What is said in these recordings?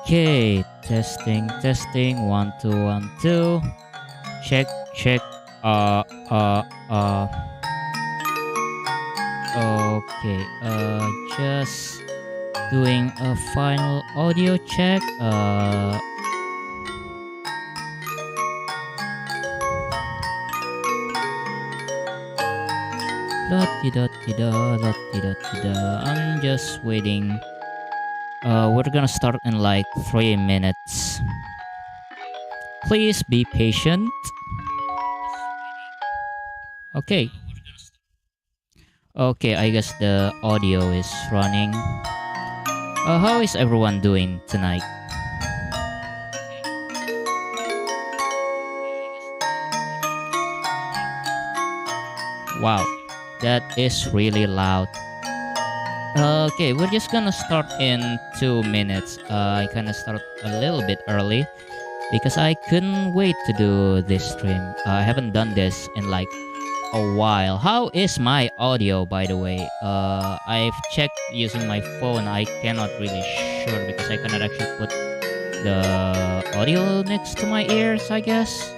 Okay, testing, 1 2 1 2. Check. Okay, just doing a final audio check. I'm just waiting. We're gonna start in like 3 minutes. Please be patient. Okay. Okay, I guess the audio is running. How is everyone doing tonight? Wow, that is really loud. Okay, we're just gonna start in 2 minutes. I kinda start a little bit early because I couldn't wait to do this stream. I haven't done this in like a while. How is my audio, by the way? I've checked using my phone. I cannot really sure because I cannot actually put the audio next to my ears, I guess.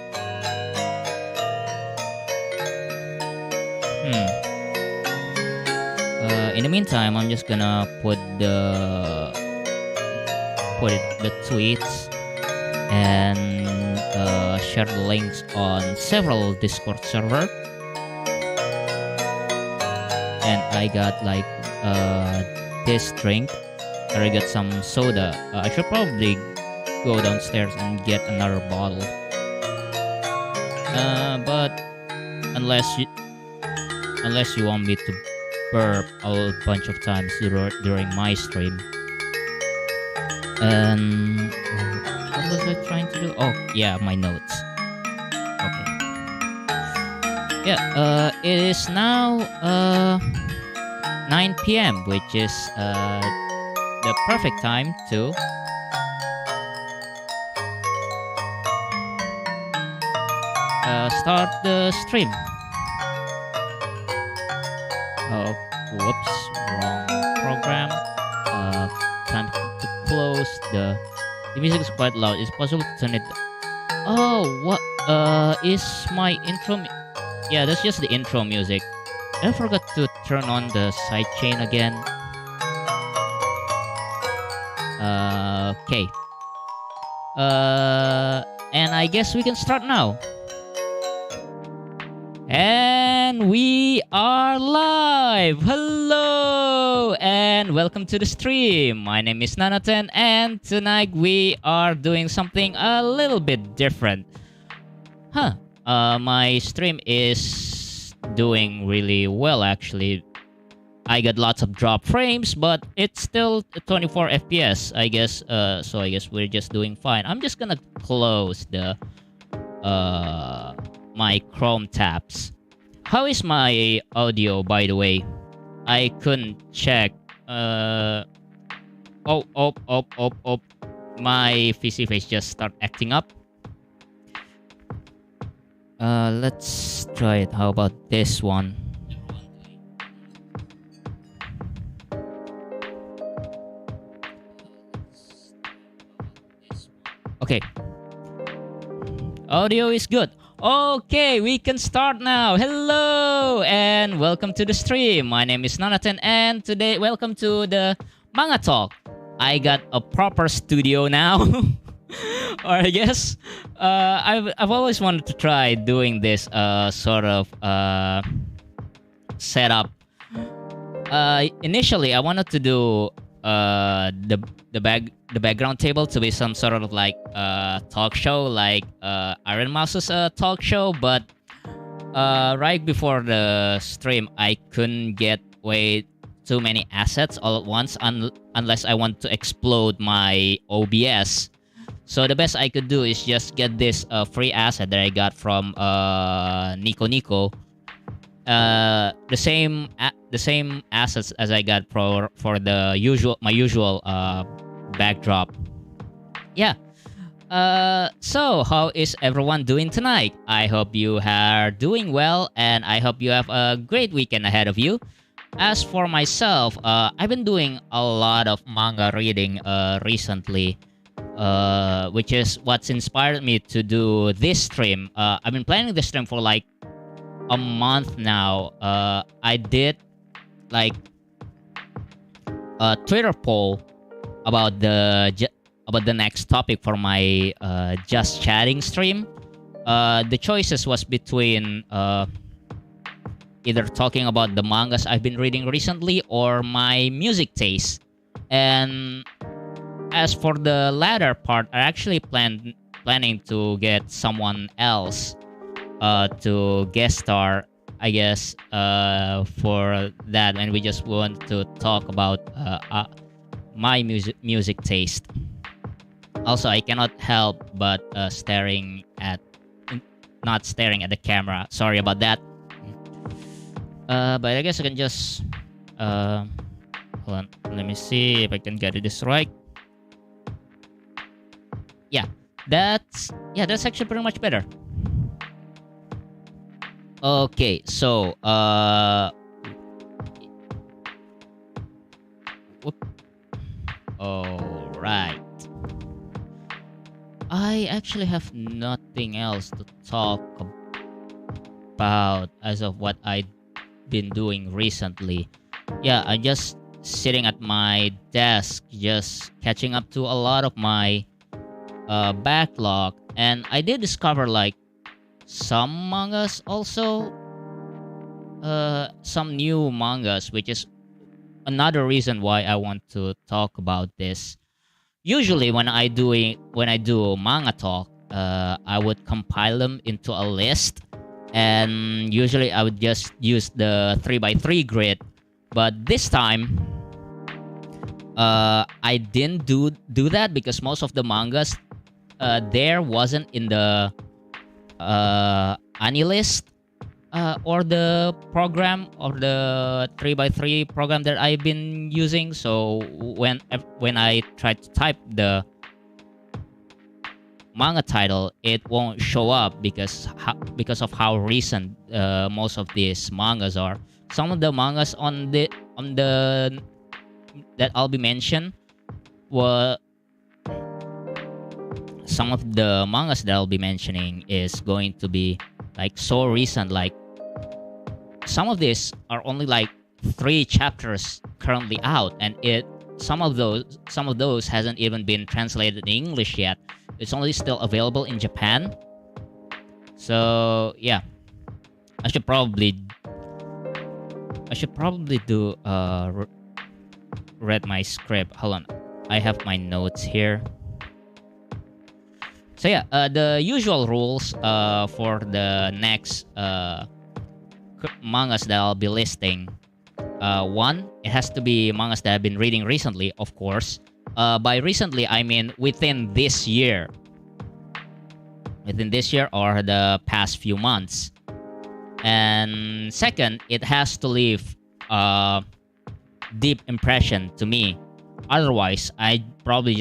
In the meantime, I'm just gonna put the tweets and share the links on several Discord server. And I got like this drink. I got some soda. I should probably go downstairs and get another bottle. But unless you want me to burp a bunch of times during my stream. And what was I trying to do? Oh yeah, my notes. Okay. Yeah, it is now 9 p.m., which is the perfect time to start the stream. Oh, whoops, wrong program. Time to close the music is quite loud. It's possible to turn it. Oh, what is my intro? Yeah, that's just the intro music. I forgot to turn on the sidechain again. Okay. And I guess we can start now. And we are live! Hello! And welcome to the stream. My name is Nanaten, and tonight we are doing something a little bit different. My stream is doing really well, actually. I got lots of drop frames, but it's still 24 FPS, I guess. So I guess we're just doing fine. I'm just gonna close the my Chrome tabs. How is my audio, by the way? I couldn't check. My PC face just start acting up. Let's try it. How about this one? Okay. Audio is good. Okay, we can start now. Hello and welcome to the stream. My name is Nanaten, and today, welcome to the Manga Talk. I got a proper studio now, or I guess I've always wanted to try doing this sort of setup. Initially, I wanted to do the background table to be some sort of like talk show, like Iron Mouse's talk show, but right before the stream I couldn't get way too many assets all at once unless I want to explode my OBS. So the best I could do is just get this free asset that I got from Nico. The same assets as I got for my usual backdrop. Yeah. So how is everyone doing tonight? I hope you are doing well, and I hope you have a great weekend ahead of you. As for myself, I've been doing a lot of manga reading recently, which is what's inspired me to do this stream. I've been planning this stream for like a month now. I did like a Twitter poll about the next topic for my just chatting stream. The choices was between either talking about the mangas I've been reading recently or my music taste. And as for the latter part, I actually planning to get someone else to guest star, I guess, for that, and we just want to talk about my music taste. Also, I cannot help but not staring at the camera. Sorry about that. But I guess I can just hold on. Let me see if I can get this right. Yeah, that's actually pretty much better. Okay, so all right. I actually have nothing else to talk about as of what I've been doing recently. Yeah, I'm just sitting at my desk, just catching up to a lot of my backlog, and I did discover like some mangas also, some new mangas, which is another reason why I want to talk about this. Usually when I do manga talk, I would compile them into a list, and usually I would just use the 3x3 grid. But this time, I didn't do that because most of the mangas there wasn't in the ani list or the program or the 3x3 program that I've been using. So when I try to type the manga title, it won't show up because of how recent most of these mangas are. Some of the mangas on the that I'll be mentioned were some of the mangas that I'll be mentioning is going to be like so recent. Like some of these are only like 3 chapters currently out, and some of those hasn't even been translated in English yet. It's only still available in Japan. So yeah, I should probably do read my script. Hold on, I have my notes here. So yeah, the usual rules for the next mangas that I'll be listing. One, it has to be mangas that I've been reading recently, of course. By recently, I mean within this year. Within this year or the past few months. And second, it has to leave a deep impression to me. Otherwise, I probably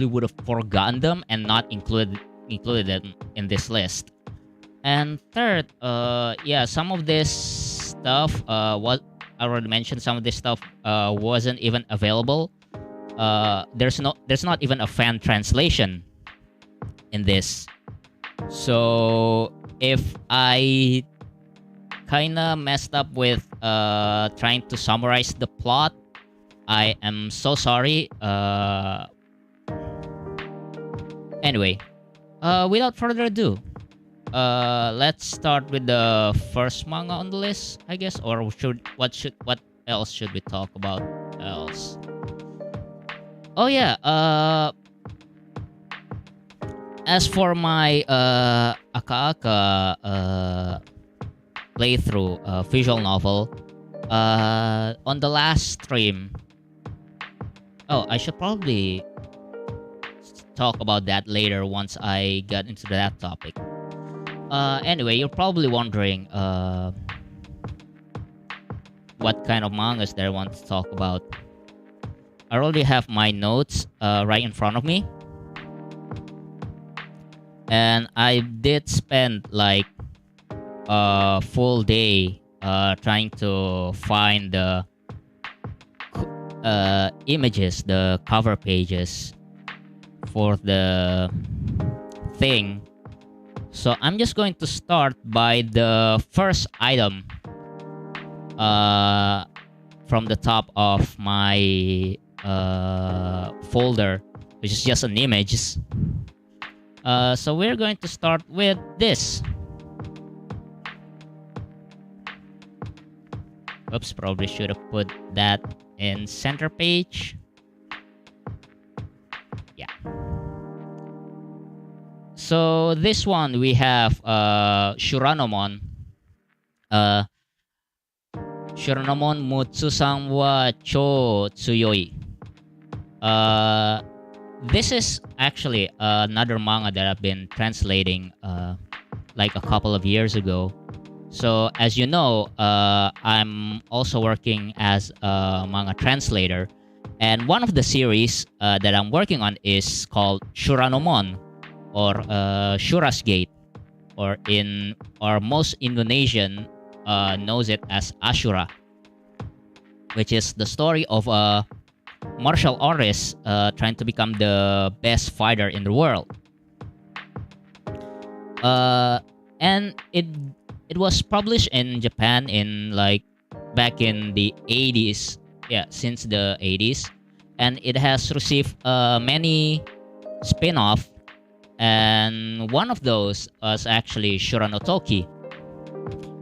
would have forgotten them and not included them in this list. And third, yeah, some of this stuff, what I already mentioned, some of this stuff wasn't even available. There's not even a fan translation in this. So if I kinda messed up with trying to summarize the plot, I am so sorry. Anyway, without further ado, let's start with the first manga on the list, I guess. Or what else should we talk about else? Oh yeah, as for my Acca playthrough visual novel, on the last stream. Oh, I should probably talk about that later once I get into that topic. Anyway, you're probably wondering what kind of mangas that I want to talk about. I already have my notes right in front of me. and I did spend like a full day trying to find the images, the cover pages for the thing. So I'm just going to start by the first item from the top of my folder, which is just an image. So we're going to start with this. Oops, probably should have put that in center page. Yeah. So this one we have Shuranomon. Shuranomon Mutsusan wa cho tsuyoi. This is actually another manga that I've been translating like a couple of years ago. So as you know, I'm also working as a manga translator, and one of the series that I'm working on is called Shuranomon, or Shura's Gate, or most Indonesian knows it as Ashura, which is the story of a martial artist trying to become the best fighter in the world. And it was published in Japan in like back in the 80s. Yeah, since the 80s. And it has received many spin-off. And one of those was actually Shura no Toki,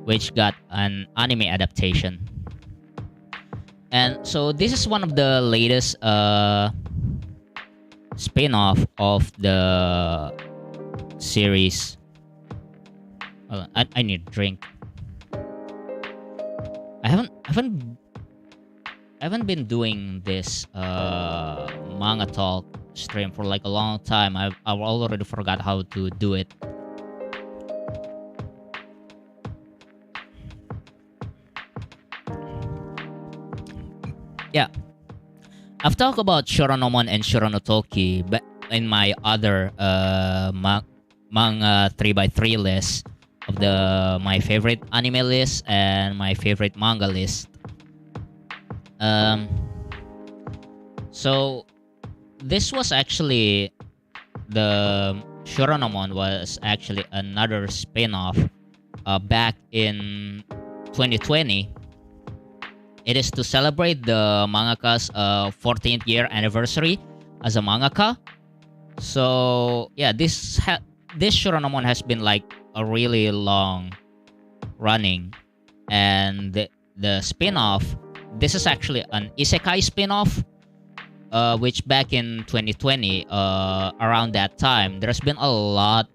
which got an anime adaptation. And so this is one of the latest spin-off of the series. I need a drink. I haven't been doing this manga talk stream for like a long time. I've already forgot how to do it. Yeah, I've talked about Shuranomon and Shura no Toki in my other manga 3x3 list of my favorite anime list and my favorite manga list. So this was actually the Shuranomon was actually another spin-off back in 2020. It is to celebrate the mangaka's 14th year anniversary as a mangaka. So yeah, this Shuranomon has been like a really long running, and the spin-off, this is actually an isekai spin-off, which back in 2020 around that time there's been a lot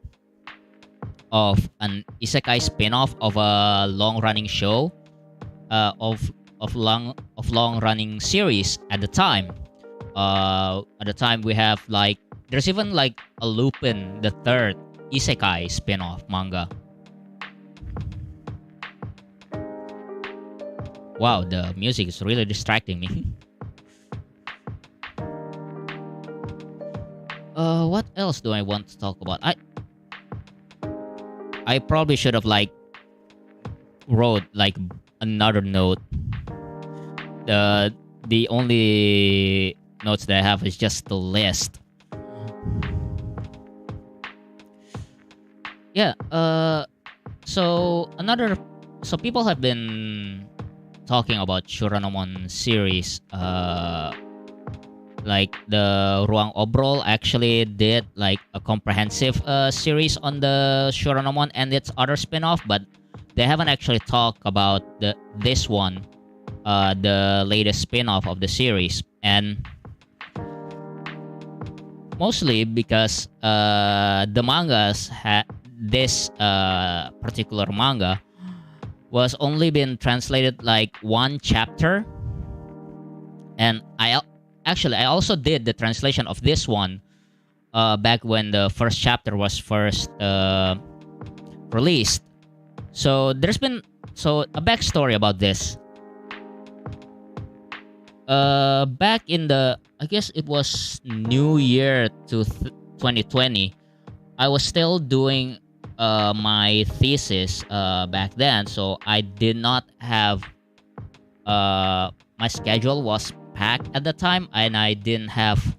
of an isekai spin-off of a long-running show of long-running series at the time. At the time we have like there's even like a Lupin the Third isekai spin-off manga. Wow, the music is really distracting me. What else do I want to talk about? I probably should have like wrote like another note. The only notes that I have is just the list. Yeah, so people have been talking about Shuranomon series. Like the Ruang Obrol actually did like a comprehensive series on the Shuranomon and its other spin-off, but they haven't actually talked about this one, the latest spin-off of the series. And mostly because the mangas this particular manga was only been translated like one chapter, and I also did the translation of this one back when the first chapter was first released. So there's been a backstory about this. Back in the, I guess it was New Year to 2020, I was still doing my thesis back then, so I did not have my schedule was packed at the time, and I didn't have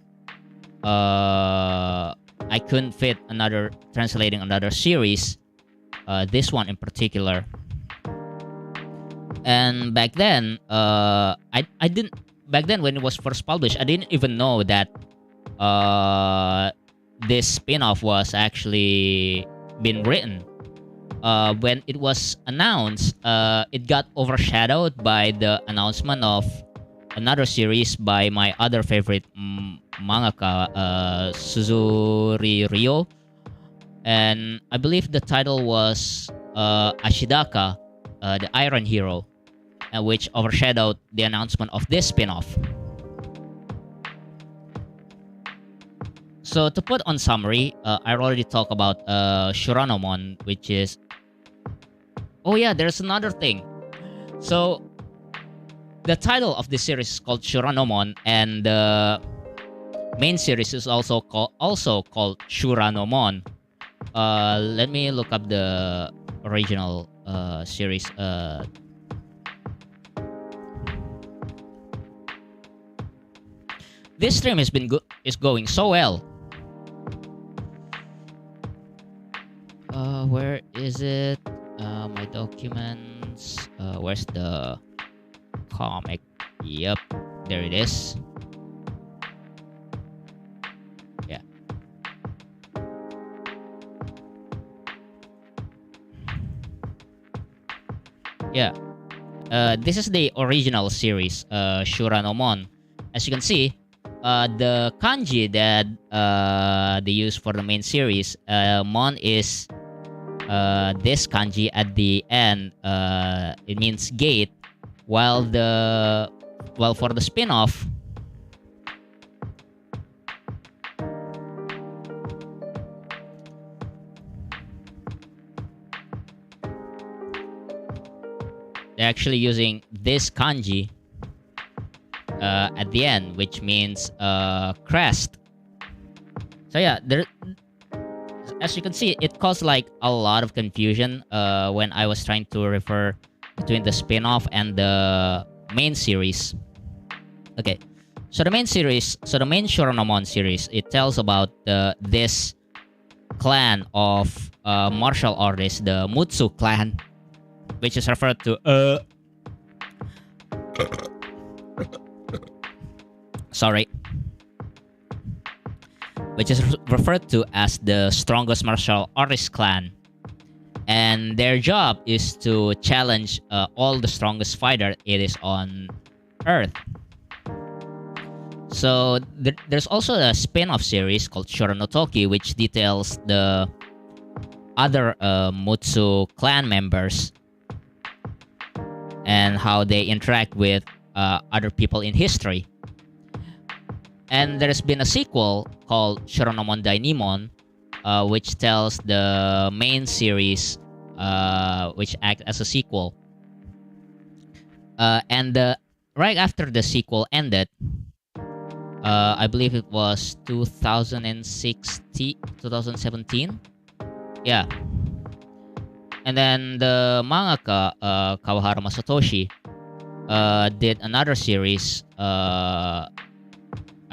I couldn't fit another translating another series, this one in particular. And back then, I didn't back then when it was first published, I didn't even know that this spin-off was actually been written. When it was announced, it got overshadowed by the announcement of another series by my other favorite mangaka, Suzuri Ryo, and I believe the title was Ashidaka, the Iron Hero, which overshadowed the announcement of this spin-off. So to put on summary, I already talked about Shuranomon, which is... Oh yeah, there's another thing. So the title of this series is called Shuranomon, and the main series is also called Shuranomon. Let me look up the original series. This stream has been is going so well. Where is it? My documents. Where's the comic? Yep, there it is. Yeah. Yeah. This is the original series, Shuranomon. As you can see, the kanji that they use for the main series, mon is this kanji at the end. It means gate, while for the spin-off, they're actually using this kanji at the end, which means crest. So yeah, as you can see, it caused like a lot of confusion when I was trying to refer between the spin-off and the main series. Okay, so the main Shuranomon series, it tells about this clan of martial artists, the Mutsu clan, which is referred to sorry, which is referred to as the strongest martial artist clan, and their job is to challenge all the strongest fighter it is on Earth. So there's also a spin-off series called Shura no Toki, which details the other Mutsu clan members and how they interact with other people in history. And there's been a sequel called Shuranomon Dainimon, which tells the main series, which acts as a sequel. And right after the sequel ended, I believe it was 2017. Yeah. And then the mangaka, Kawahara Masatoshi, did another series.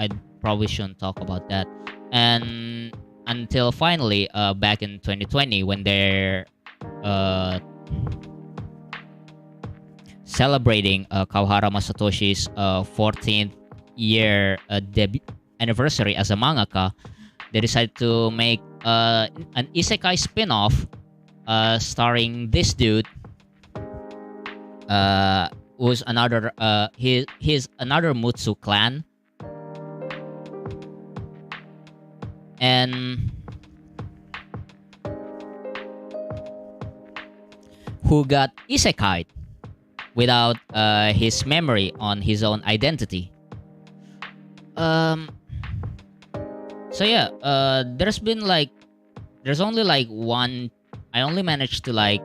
I probably shouldn't talk about that. And until finally, back in 2020, when they're celebrating Kawahara Masatoshi's 14th year debut anniversary as a mangaka, they decided to make an isekai spin-off starring this dude, who's another he's another Mutsu clan, and who got isekai'd without his memory on his own identity. So yeah, there's only like one. I only managed to like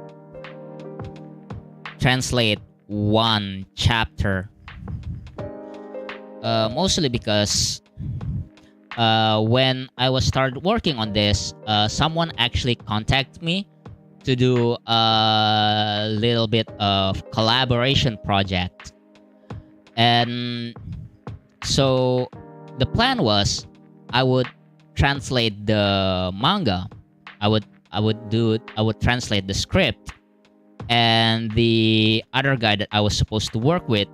translate one chapter, mostly because when I was started working on this, someone actually contacted me to do a little bit of collaboration project. And so the plan was I would translate the manga. I would translate the script, and the other guy that I was supposed to work with,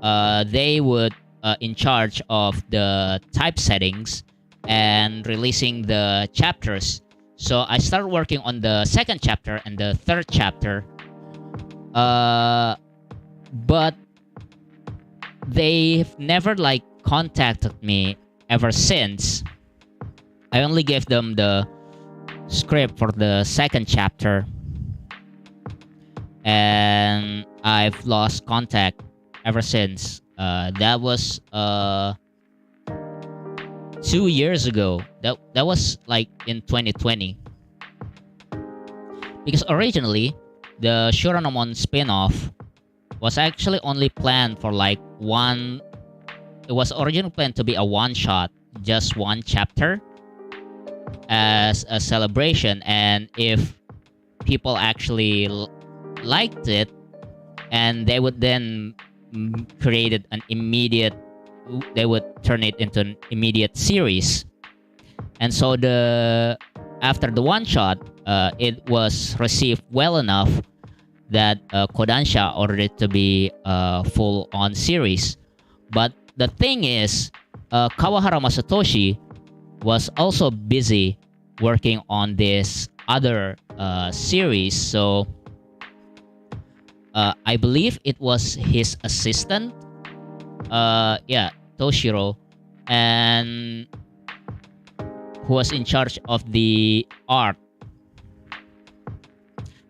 they would in charge of the typesettings and releasing the chapters. So I started working on the second chapter and the third chapter, but they've never like contacted me ever since. I only gave them the script for the second chapter, and I've lost contact ever since. That was 2 years ago. That was like in 2020. Because originally, the Shuranomon spin-off was actually only planned for like one. It was originally planned to be a one-shot, just one chapter, as a celebration. And if people actually liked it, and they would then created an immediate, they would turn it into an immediate series. And so after the one shot, it was received well enough that Kodansha ordered it to be a full-on series. But the thing is, Kawahara Masatoshi was also busy working on this other series. So I believe it was his assistant, Toshiro, and who was in charge of the art,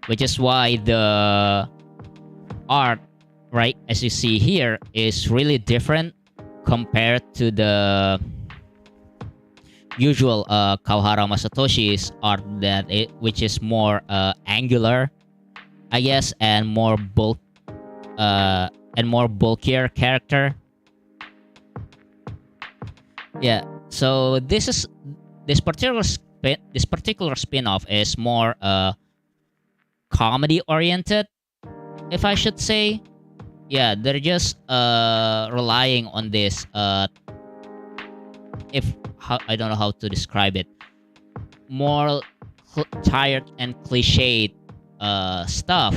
which is why the art, right, as you see here, is really different compared to the usual Kawahara Masatoshi's art, which is more angular, I guess, and more bulkier character. Yeah. So this particular spin-off is more comedy oriented, if I should say. Yeah, they're just relying on this I don't know how to describe it, more tired and cliched stuff.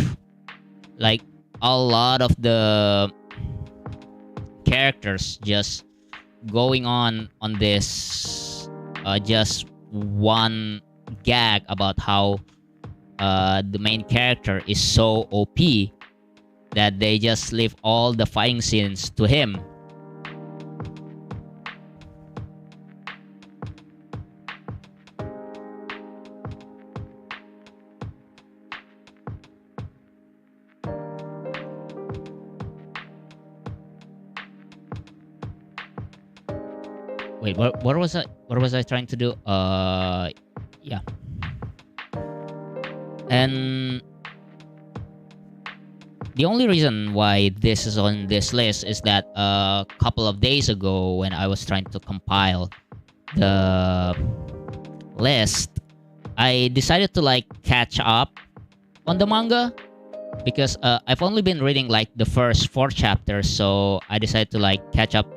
Like a lot of the characters just going on this just one gag about how the main character is so OP that they just leave all the fighting scenes to him. Wait, what was I? What was I trying to do? Yeah. And the only reason why this is on this list is that a couple of days ago, when I was trying to compile the list, I decided to like catch up on the manga, because I've only been reading like the first 4 chapters, so I decided to like catch up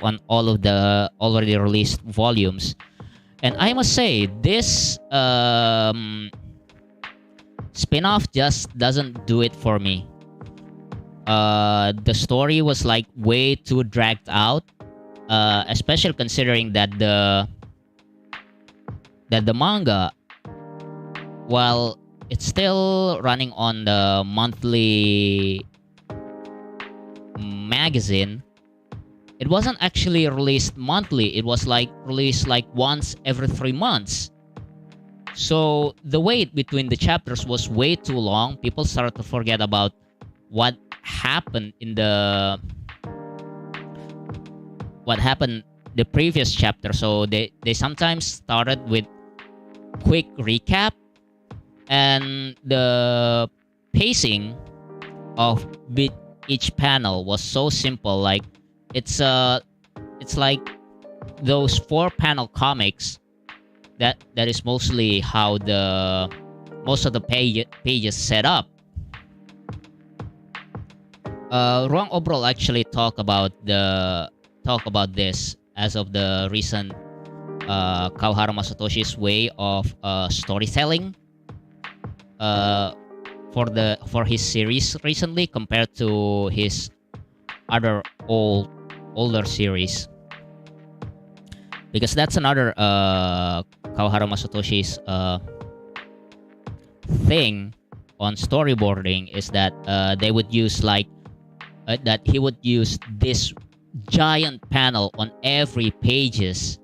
on all of the already released volumes. And I must say, this spin-off just doesn't do it for me. The story was like way too dragged out, especially considering that the manga, while it's still running on the monthly magazine, it wasn't actually released monthly. It was like released like once every 3 months. So the wait between the chapters was way too long. People started to forget about what happened the previous chapter. So they sometimes started with quick recap, and the pacing of each panel was so simple. Like it's like those 4-panel comics, that is mostly how the most of the pages set up. Ruang overall actually talk about this as of the recent Kawahara Masatoshi's way of storytelling for his series recently compared to his other older series, because that's another Kawahara Masatoshi's thing on storyboarding, is that they would use that he would use this giant panel on every pages,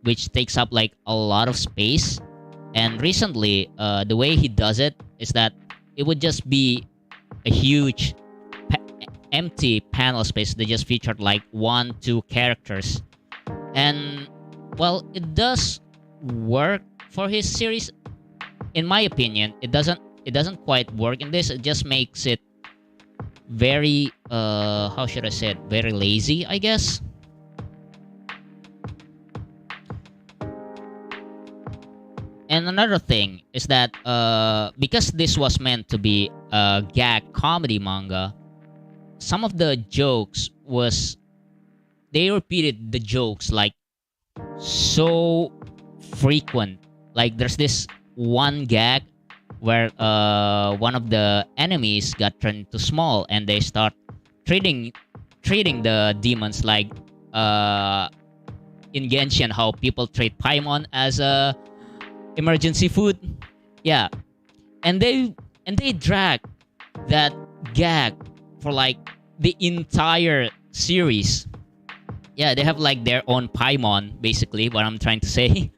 which takes up like a lot of space. And recently, the way he does it is that it would just be a huge empty panel space. They just featured like 1-2 characters, and well, it does work for his series. In my opinion, it doesn't quite work in this. It just makes it very how should I say it, very lazy, I guess. And another thing is that because this was meant to be a gag comedy manga, some of the jokes they repeated the jokes like so frequent. Like there's this one gag where one of the enemies got turned to small, and they start treating the demons like in Genshin how people treat Paimon as a emergency food. Yeah, and they drag that gag for like the entire series. Yeah, they have like their own Paimon, basically, what I'm trying to say.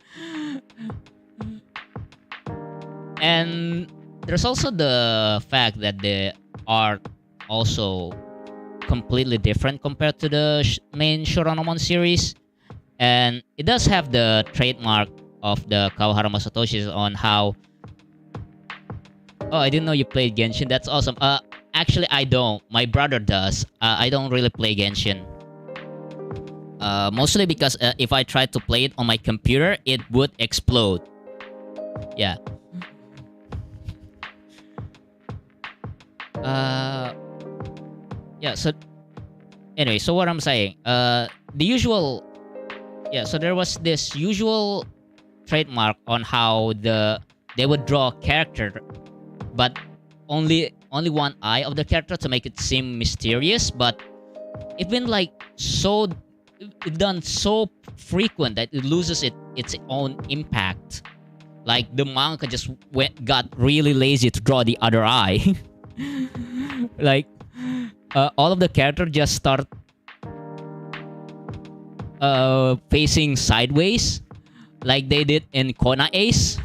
And there's also the fact that the art also completely different compared to the main Shuranomon series, and it does have the trademark of the Kawahara Masatoshi on how. Oh, I didn't know you played Genshin. That's awesome. Actually, I don't. My brother does. I don't really play Genshin. Mostly because if I try to play it on my computer, it would explode. Yeah. Yeah. So anyway, so what I'm saying, the usual. Yeah. So there was this usual trademark on how they would draw a character, but only one eye of the character to make it seem mysterious. But it's been like done so frequent that it loses its own impact. Like the manga just got really lazy to draw the other eye. Like all of the characters just start facing sideways, like they did in Kona Ace.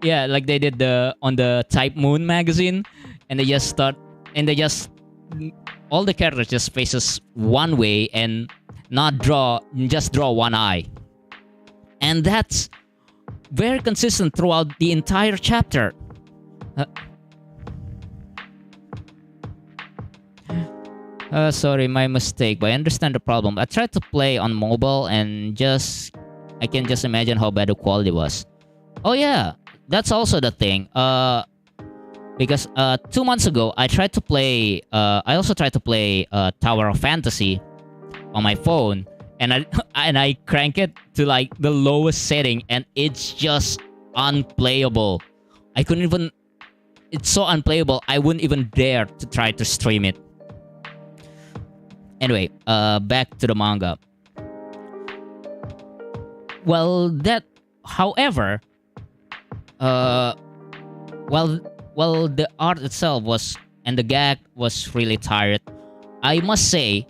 Yeah, like they did on the Type Moon magazine, and they just all the characters just faces one way and just draw one eye, and that's very consistent throughout the entire chapter. Sorry, my mistake, but I understand the problem. I tried to play on mobile and I can just imagine how bad the quality was. Oh yeah, that's also the thing. Because 2 months ago, I also tried to play Tower of Fantasy on my phone, and I crank it to like the lowest setting, and it's just unplayable. It's so unplayable, I wouldn't even dare to try to stream it. Anyway, back to the manga. Well, however, the art itself and the gag was really tired. I must say,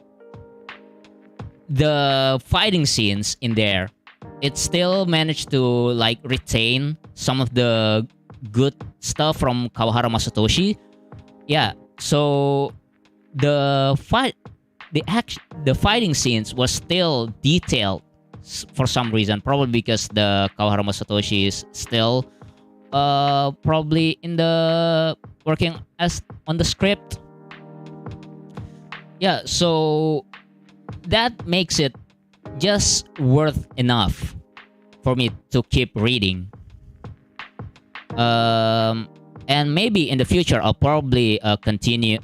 the fighting scenes in there, it still managed to like retain some of the good stuff from Kawahara Masatoshi. Yeah, so the fighting scenes was still detailed for some reason, probably because the Kawahara Masatoshi is still probably in the working on the script. Yeah, so that makes it just worth enough for me to keep reading. And maybe in the future I'll probably continue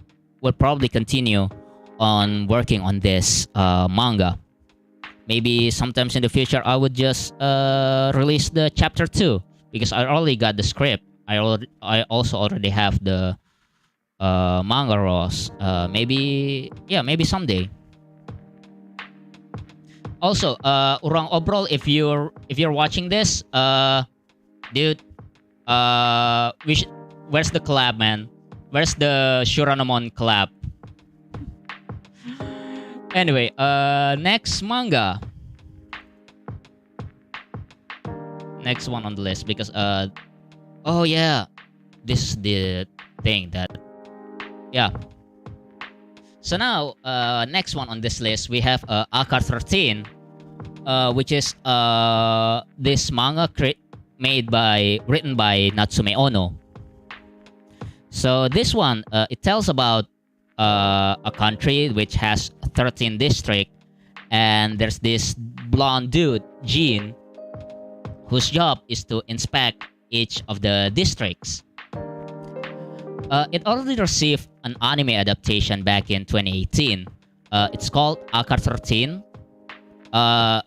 on working on this manga. Maybe sometimes in the future I would just release the chapter 2 because I already got the script. I also already have the manga raws. Maybe someday. Also, Urang Obrol, if you're watching this, dude, where's the collab, man? Where's the Shuranomon collab? Anyway, next manga. Next one on the list because oh yeah, this is the thing that So now, next one on this list, we have Acca 13, which is this manga written by Natsume Ono. So this one, it tells about a country which has 13 districts, and there's this blonde dude, Jean, whose job is to inspect each of the districts. It already received an anime adaptation back in 2018. It's called Acca 13. I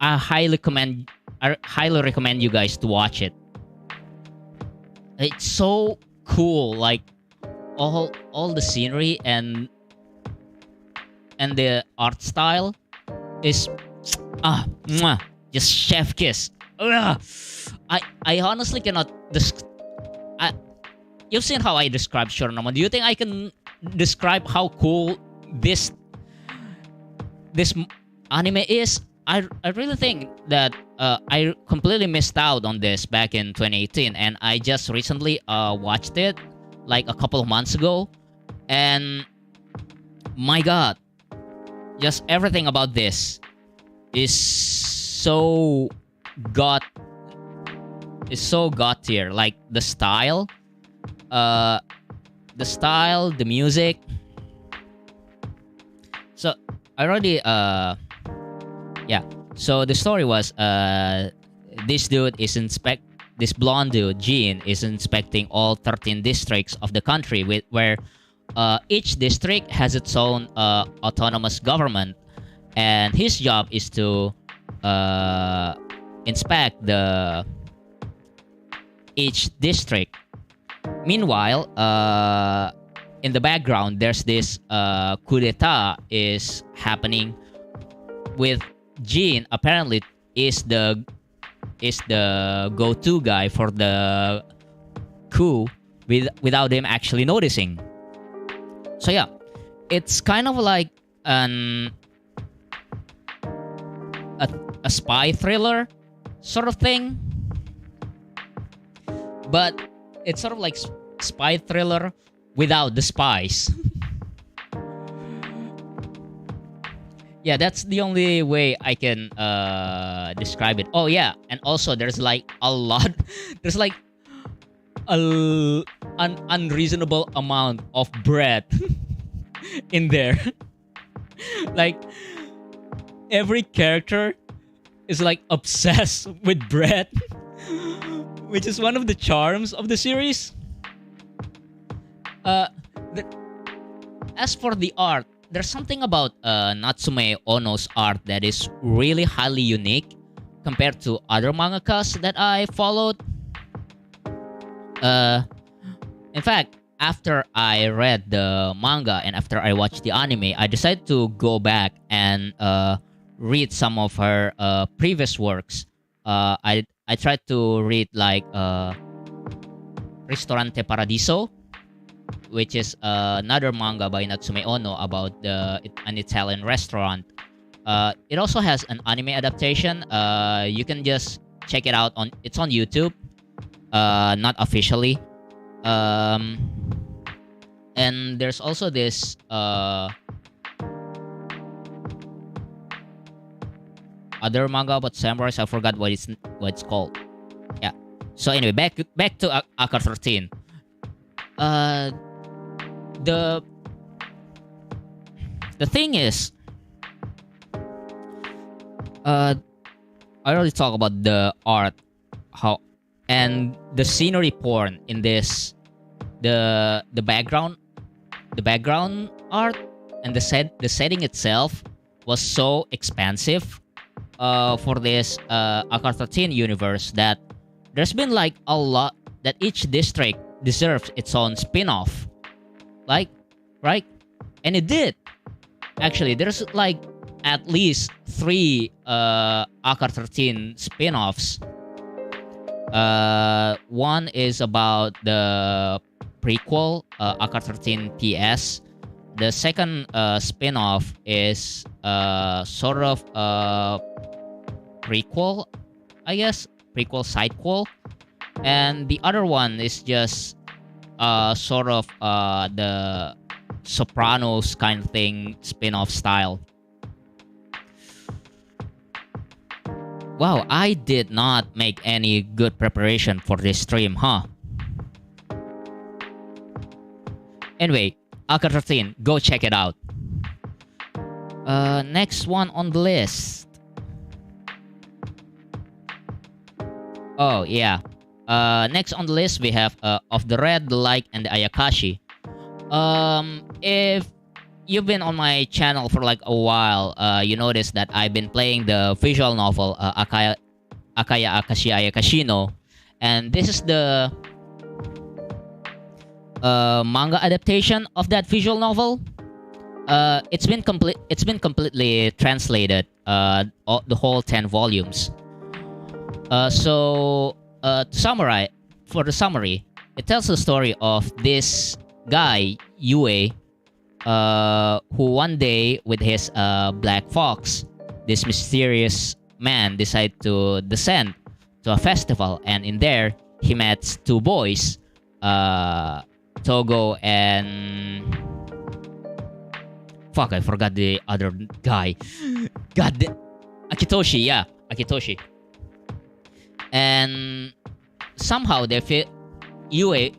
highly recommend you guys to watch it. It's so cool, like all the scenery and the art style is just chef kiss. I honestly cannot You've seen how I describe Shuranomon. Do you think I can describe how cool this anime is? I really think that I completely missed out on this back in 2018, and I just recently watched it like a couple of months ago, and my god, just everything about this is so god tier. Like the style, the music. So I already So the story was this blonde dude, Jean, is inspecting all 13 districts of the country where each district has its own autonomous government, and his job is to inspect each district. Meanwhile, in the background, there's this coup d'etat is happening with Jean. Apparently, is the go-to guy for the coup without him actually noticing. So yeah, it's kind of like a spy thriller sort of thing, but it's sort of like spy thriller without the spies. Yeah, that's the only way I can describe it. Oh yeah, and also there's like a lot. There's like an unreasonable amount of bread in there. Like every character is like obsessed with bread, which is one of the charms of the series. As for the art, there's something about Natsume Ono's art that is really highly unique compared to other mangakas that I followed. In fact, after I read the manga and after I watched the anime, I decided to go back and read some of her previous works. I tried to read like Ristorante Paradiso, which is another manga by Natsume Ono about an Italian restaurant. It also has an anime adaptation. You can just check it out it's on YouTube, not officially. And there's also this other manga about samurais. I forgot what it's called. Yeah. So anyway, back to Acca 13. The thing is, Uh, I already talk about the art, how, and the scenery porn in this, the background, the background art, and the setting itself was so expansive for this Akai 13 universe that there's been like a lot that each district deserves its own spin-off. Like, right? And it did. Actually, there's like at least 3 Akai 13 spin-offs. One is about the prequel, Akai 13 PS. The second spin-off is sort of prequel, I guess, prequel sidequel, and the other one is just sort of the Sopranos kind of thing, spin-off style. Wow, I did not make any good preparation for this stream, huh? Anyway, Akai 13, go check it out. Next one on the list. Oh, yeah. Next on the list, we have Of the Red, the Light, and the Ayakashi. If you've been on my channel for like a while, you notice that I've been playing the visual novel Akai Ayakashi no, and this is the manga adaptation of that visual novel. It's been completely translated, the whole 10 volumes. So to summarize, for the summary, it tells the story of this guy Yue, who one day with his black fox, this mysterious man decided to descend to a festival, and in there he met 2 boys, Togo and fuck, I forgot the other guy. Akitoshi, yeah, Akitoshi. And somehow they feel Yue,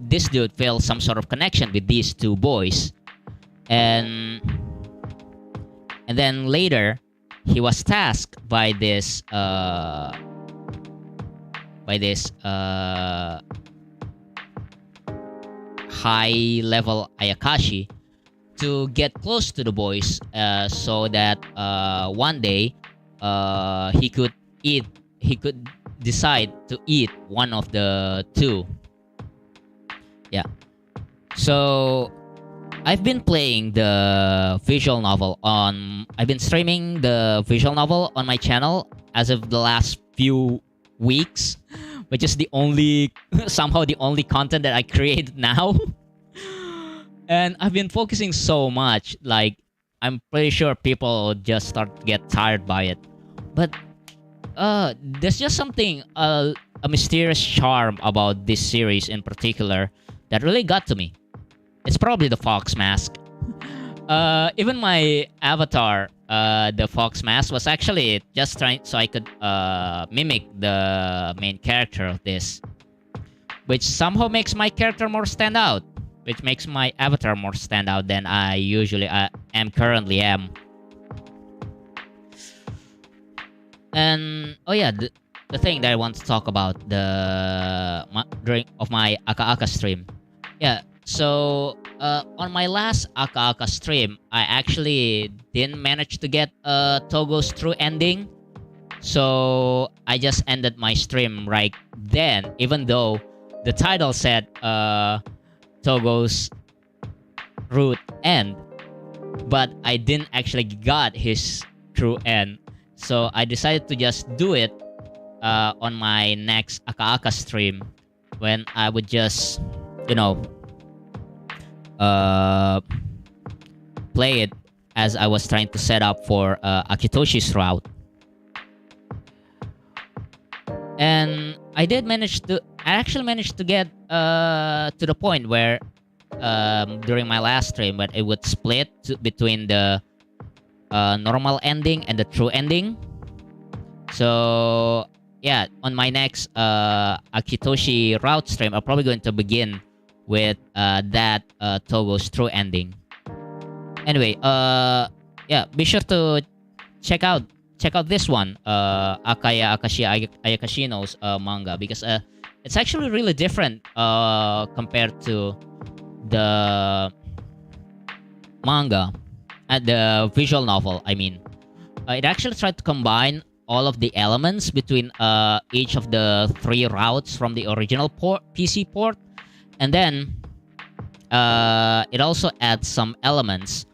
this dude, feels some sort of connection with these 2 boys, and then later he was tasked by this high level Ayakashi to get close to the boys, so that one day he could decide to eat one of the 2. Yeah. So I've been playing the visual novel I've been streaming the visual novel on my channel as of the last few weeks, which is the only somehow the only content that I create now. And I've been focusing so much, like I'm pretty sure people just start to get tired by it. But there's just something, a mysterious charm about this series in particular that really got to me. It's probably the fox mask. Even my avatar, the fox mask, was actually just trying so I could mimic the main character of this, which somehow makes my character more stand out, which makes my avatar more stand out than I usually currently am. And oh yeah, the thing that I want to talk about during of my Aka stream. Yeah, so on my last Aka stream, I actually didn't manage to get Togo's true ending. So I just ended my stream right then, even though the title said Togo's root end, but I didn't actually got his true end. So I decided to just do it on my next Aka stream, when I would just, play it as I was trying to set up for Akitoshi's route. And I actually managed to get to the point where during my last stream, when it would split between the normal ending and the true ending. So yeah, on my next Akitoshi route stream, I'm probably going to begin with that Togo's true ending. Anyway, yeah, be sure to check out check out this one, Ayakashino's manga, because it's actually really different compared to the manga and the visual novel. I mean, it actually tried to combine all of the elements between each of the 3 routes from the original PC port, and then it also adds some elements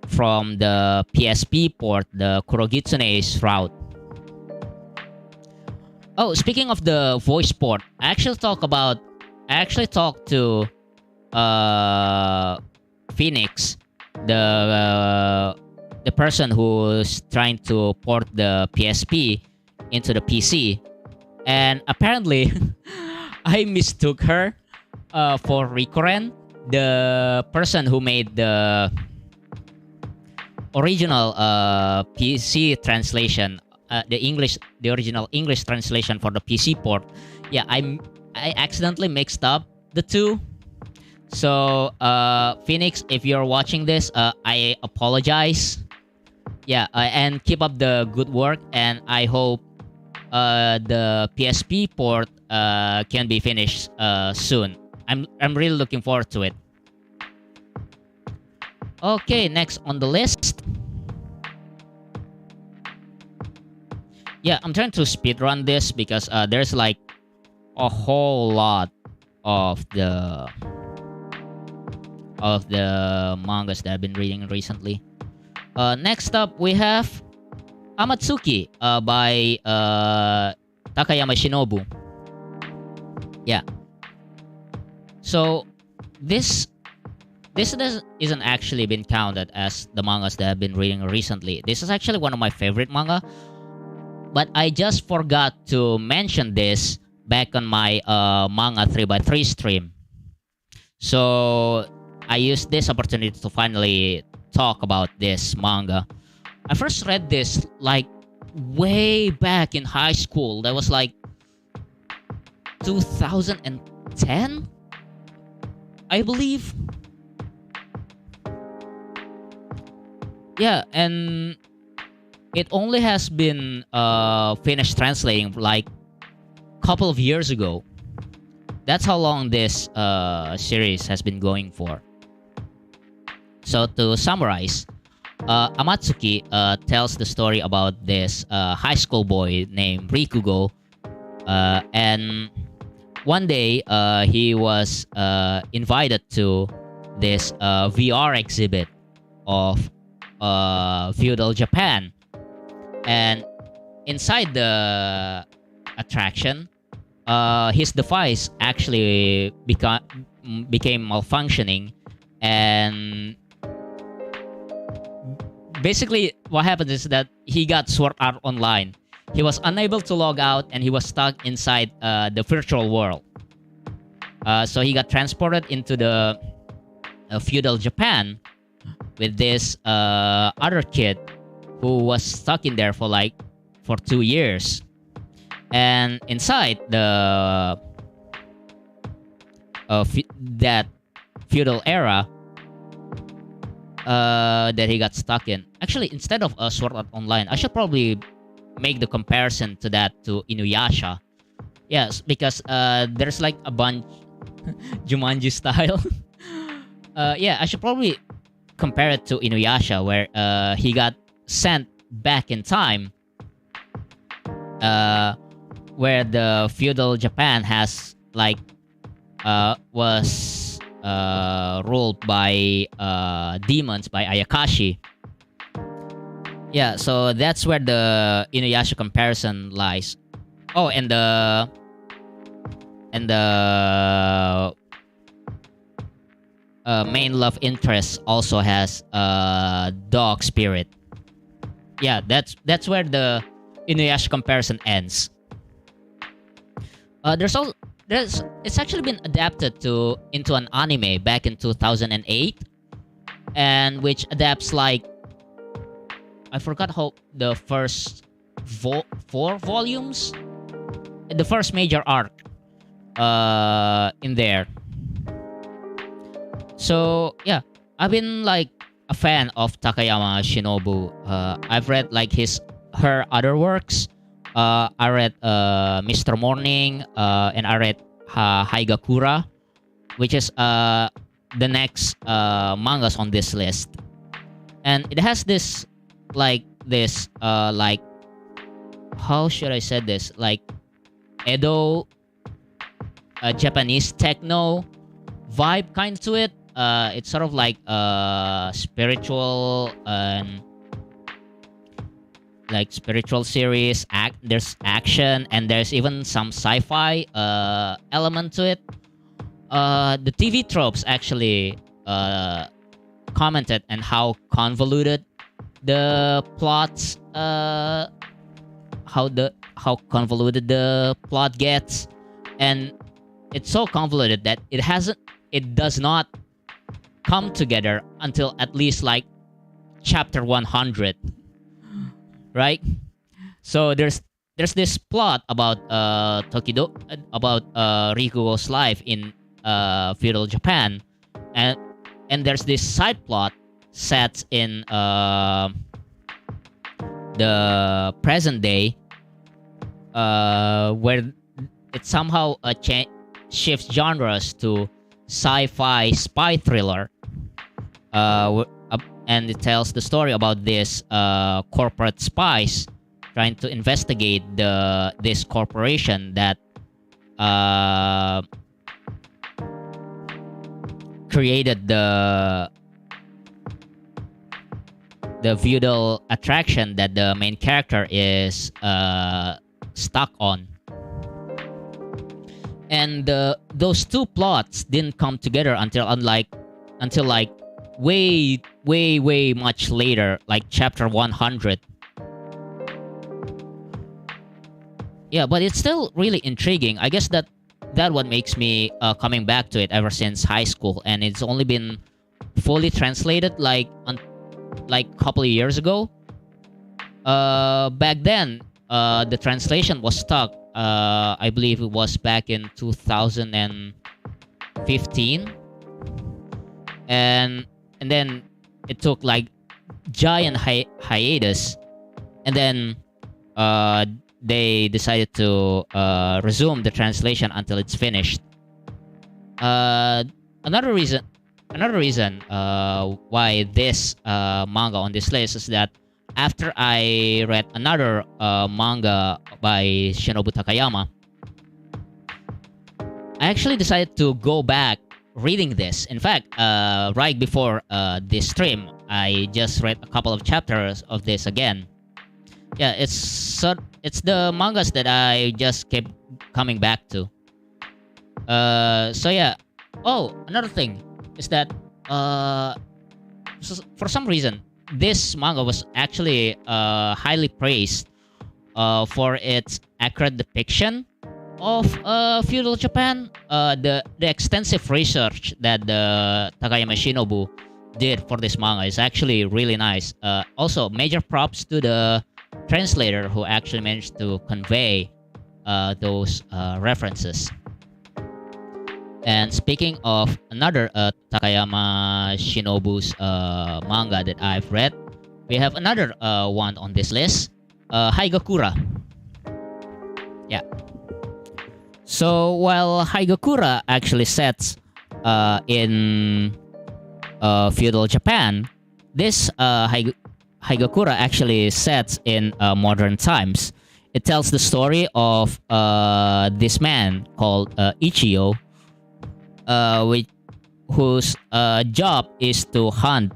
from the PSP port, the Kurogitsune's route. Oh, speaking of the voice port, I actually talked to Phoenix, the person who's trying to port the PSP into the PC, and apparently I mistook her for Rikuren, the person who made the original PC translation, the original English translation for the PC port. Yeah, I accidentally mixed up the two. So Phoenix, if you're watching this, I apologize. Yeah, and keep up the good work, and I hope the PSP port can be finished soon. I'm really looking forward to it. Okay, next on the list. Yeah, I'm trying to speedrun this because there's like a whole lot of the mangas that I've been reading recently. Next up, we have Amatsuki by Takayama Shinobu. Yeah. So this isn't actually been counted as the mangas that I've been reading recently. This is actually one of my favorite manga, but I just forgot to mention this back on my manga 3x3 stream. So I used this opportunity to finally talk about this manga. I first read this like way back in high school. That was like 2010, I believe. Yeah, and it only has been finished translating like a couple of years ago. That's how long this series has been going for. So to summarize, Amatsuki tells the story about this high school boy named Rikugo, and one day he was invited to this VR exhibit of feudal Japan, and inside the attraction, his device actually became malfunctioning, and basically what happened is that he got Sword Art Online. He was unable to log out, and he was stuck inside the virtual world. So he got transported into the feudal Japan with this other kid who was stuck in there for 2 years. And inside the that feudal era that he got stuck in. Actually, instead of Sword Art Online, I should probably make the comparison to that to Inuyasha. Yes, because there's like a bunch Jumanji style. Yeah, I should probably compare it to Inuyasha, where he got sent back in time, where the feudal Japan has was ruled by demons, by Ayakashi. Yeah, so that's where the Inuyasha comparison lies. Oh, and the main love interest also has dog spirit. Yeah, that's where the Inuyasha comparison ends. It's actually been adapted into an anime back in 2008, and which adapts I forgot how the first 4 volumes, the first major arc in there. So yeah, I've been a fan of Takayama Shinobu. I've read his her other works. I read Mr. Morning, and I read Haigakura, which is the next mangas on this list. And it has this like how should I say this, like Edo Japanese techno vibe kind to it. It's sort of like spiritual and like spiritual series. There's action and there's even some sci-fi element to it. The TV tropes actually commented on how convoluted the plots how convoluted the plot gets, and it's so convoluted that it does not come together until at least like chapter 100, right? So there's this plot about Rikugo's life in feudal Japan, and there's this side plot set in the present day, where it somehow shifts genres to sci-fi spy thriller, and it tells the story about this corporate spies trying to investigate this corporation that created the feudal attraction that the main character is stuck on. And those two plots didn't come together until like way much later, like chapter 100. Yeah, but it's still really intriguing. I guess that what makes me coming back to it ever since high school, and it's only been fully translated like a couple of years ago. Back then, the translation was stuck. I believe it was back in 2015, and then it took like giant hiatus, and then they decided to resume the translation until it's finished. Another reason why this manga on this list is that after I read another manga by Shinobu Takayama, I actually decided to go back reading this. In fact, right before this stream, I just read a couple of chapters of this again. Yeah, it's the mangas that I just kept coming back to. So yeah. Oh, another thing is that for some reason this manga was actually highly praised for its accurate depiction of feudal Japan. The extensive research that the Takayama Shinobu did for this manga is actually really nice. Also, major props to the translator who actually managed to convey those references. And speaking of another Takayama Shinobu's manga that I've read, we have another one on this list, Haigakura. Yeah. So while Haigakura actually sets in feudal Japan, this Haigakura actually sets in modern times. It tells the story of this man called Ichiyo, whose job is to hunt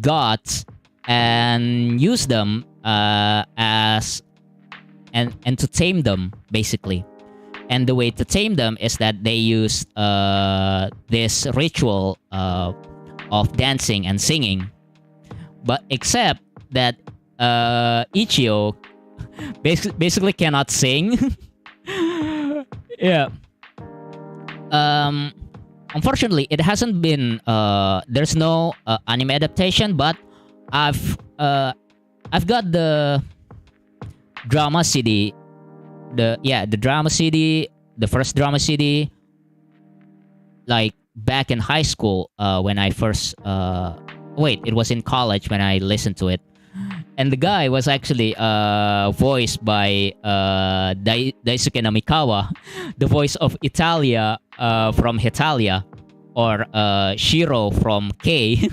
gods and use them as and to tame them, basically. And the way to tame them is that they use this ritual of dancing and singing. But except that Ichiyo basically cannot sing. Yeah. Unfortunately, it hasn't been. There's no anime adaptation, but I've got the drama CD. The drama CD, the first drama CD, like back in high school when I first wait, it was in college when I listened to it. And the guy was actually voiced by Daisuke Namikawa, the voice of Italia from Hetalia, or Shiro from K.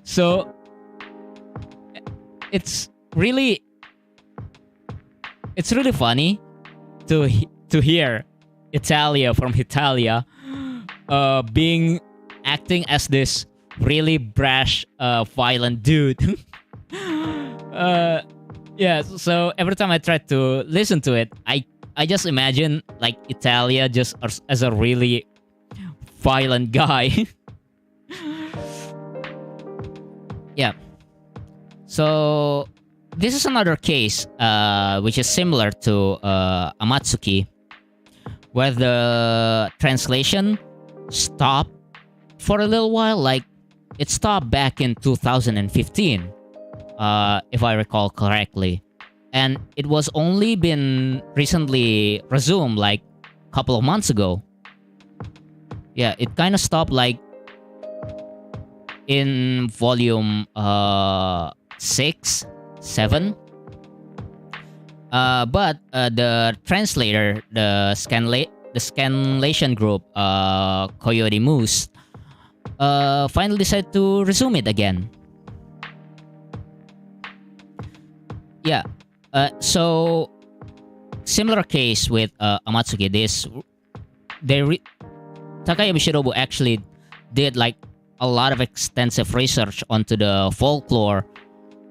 So it's really funny to hear Italia from Hetalia being acting as this really brash, violent dude. Yeah, so every time I try to listen to it, I just imagine like Italia just as a really violent guy. Yeah. So this is another case which is similar to Amatsuki, where the translation stopped for a little while. Like, it stopped back in 2015, if I recall correctly. And it was only been recently resumed like a couple of months ago. Yeah, it kind of stopped like in volume 6, 7. But the translator, the scanlation group, Coyote Moose, finally decided to resume it again. Yeah. So similar case with Amatsuki. Takayama Shirobu actually did like a lot of extensive research onto the folklore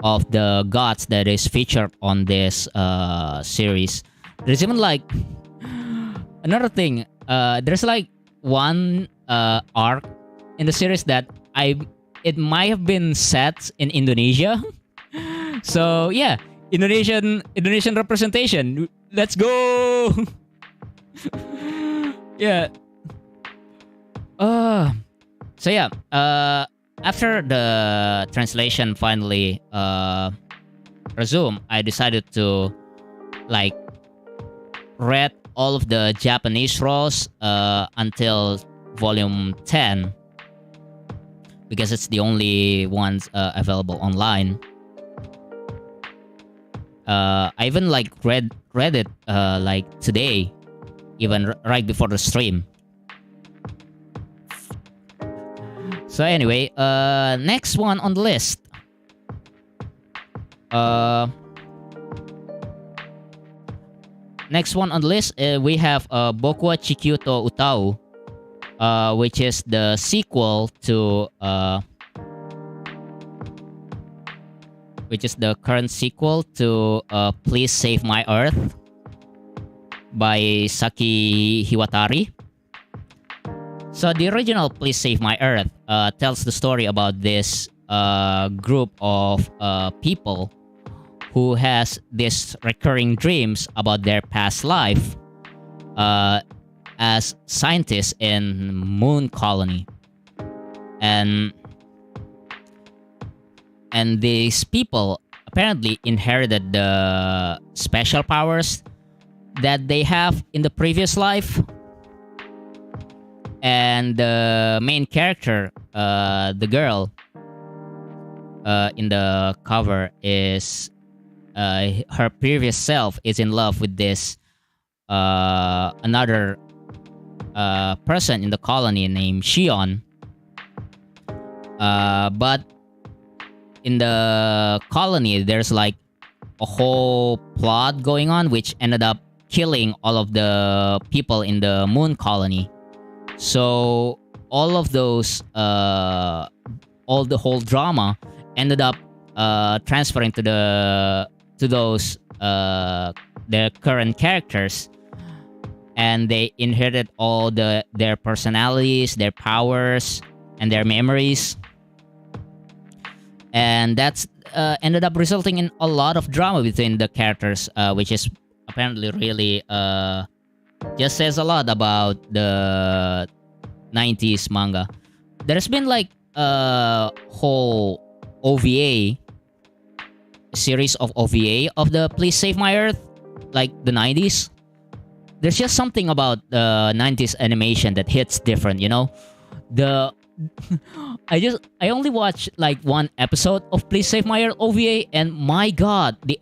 of the gods that is featured on this series. There's even like another thing. There's like one arc in the series that it might have been set in Indonesia. So yeah, Indonesian representation. Let's go. Yeah. So yeah. After the translation finally resumed, I decided to like read all of the Japanese RAWs until volume 10, because it's the only ones available online. I even like read it like today, even right before the stream. So anyway, next one on the list. Next one on the list, we have Boku wa Chikyuu to Utau, which is the sequel to which is the current sequel to Please Save My Earth by Saki Hiwatari. So the original Please Save My Earth tells the story about this group of people who has this recurring dreams about their past life as scientists in moon colony. And these people apparently inherited the special powers that they have in the previous life. And the main character, the girl in the cover, is her previous self is in love with this another person in the colony named Shion. But in the colony, there's like a whole plot going on, which ended up killing all of the people in the moon colony. So all of those, the whole drama ended up transferring to those their current characters, and they inherited all their personalities, their powers, and their memories, and that's ended up resulting in a lot of drama between the characters, which is apparently really just says a lot about the 90s manga. There's been like a whole OVA series of OVA of the Please Save My Earth, like the 90s. There's just something about the 90s animation that hits different, you know? The I only watched like one episode of Please Save My Earth OVA, and my god, the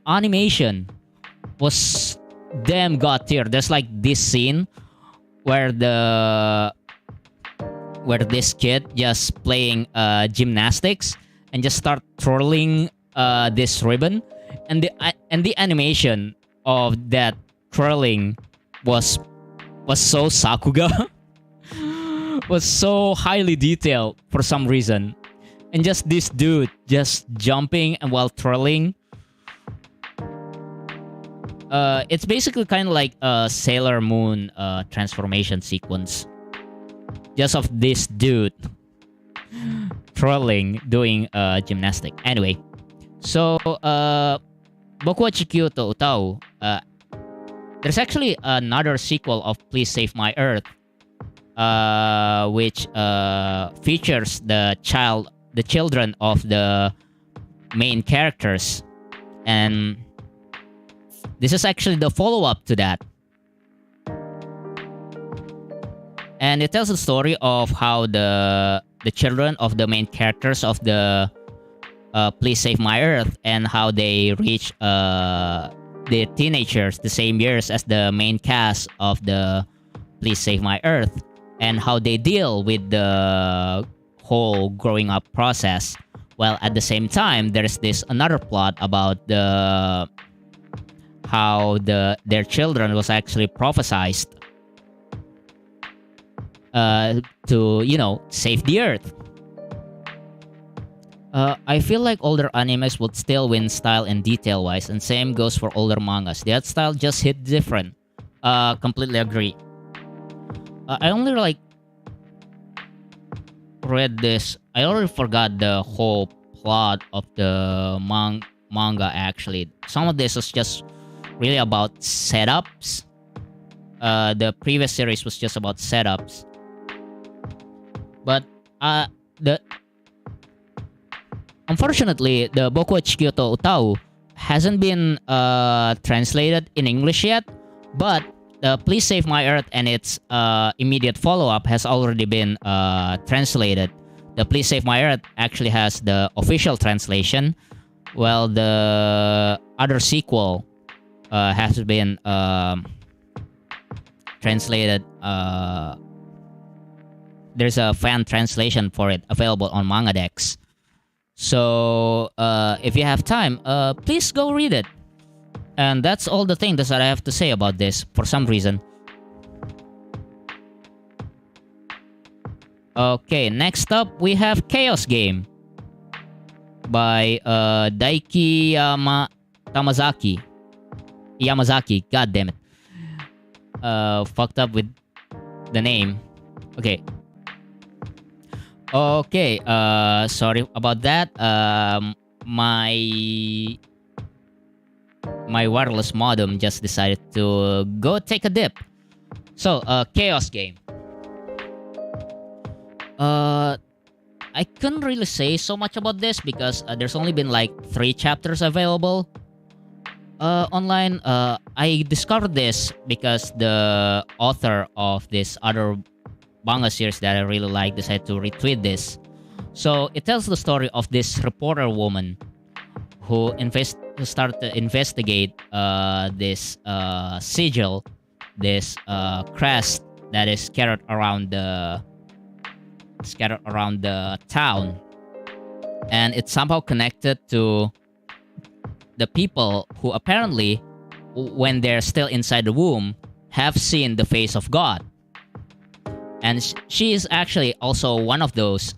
animation was damn god tier. There's like this scene where this kid just playing gymnastics and just start twirling this ribbon, and the animation of that twirling was so Sakuga. Was so highly detailed for some reason. And just this dude just jumping and while twirling. It's basically kind of like a Sailor Moon transformation sequence. Just of this dude twirling, doing gymnastic. Anyway, so Boku wa Chikyuu to Utau. There's actually another sequel of Please Save My Earth, which features the children of the main characters, and this is actually the follow-up to that. And it tells the story of how the children of the main characters of the Please Save My Earth, and how they reach the teenagers the same years as the main cast of the Please Save My Earth, and how they deal with the whole growing up process. While at the same time, there's this another plot about how their children was actually prophesized to save the earth. I feel like older animes would still win style and detail wise, and same goes for older mangas. The art style just hit different. Completely agree. I only read this. I already forgot the whole plot of the manga actually. Some of this was just really about setups. The previous series was just about setups. But unfortunately, the Boku wa Chikyuu to Utau hasn't been translated in English yet, but Please Save My Earth and its immediate follow-up has already been translated. The Please Save My Earth actually has the official translation, while the other sequel has been translated. There's a fan translation for it available on Mangadex. So if you have time, please go read it. And that's all the things that I have to say about this for some reason. Okay, next up we have Chaos Game by Daiki Yamazaki. God damn it. Fucked up with the name. Okay. Okay, sorry about that. My wireless modem just decided to go take a dip. So, Chaos Game. I couldn't really say so much about this because there's only been like 3 chapters available online. I discovered this because the author of this other manga series that I really like decided to retweet this. So it tells the story of this reporter woman who started to investigate this sigil, this crest that is scattered around the town, and it's somehow connected to the people who apparently, when they're still inside the womb, have seen the face of God. And she is actually also one of those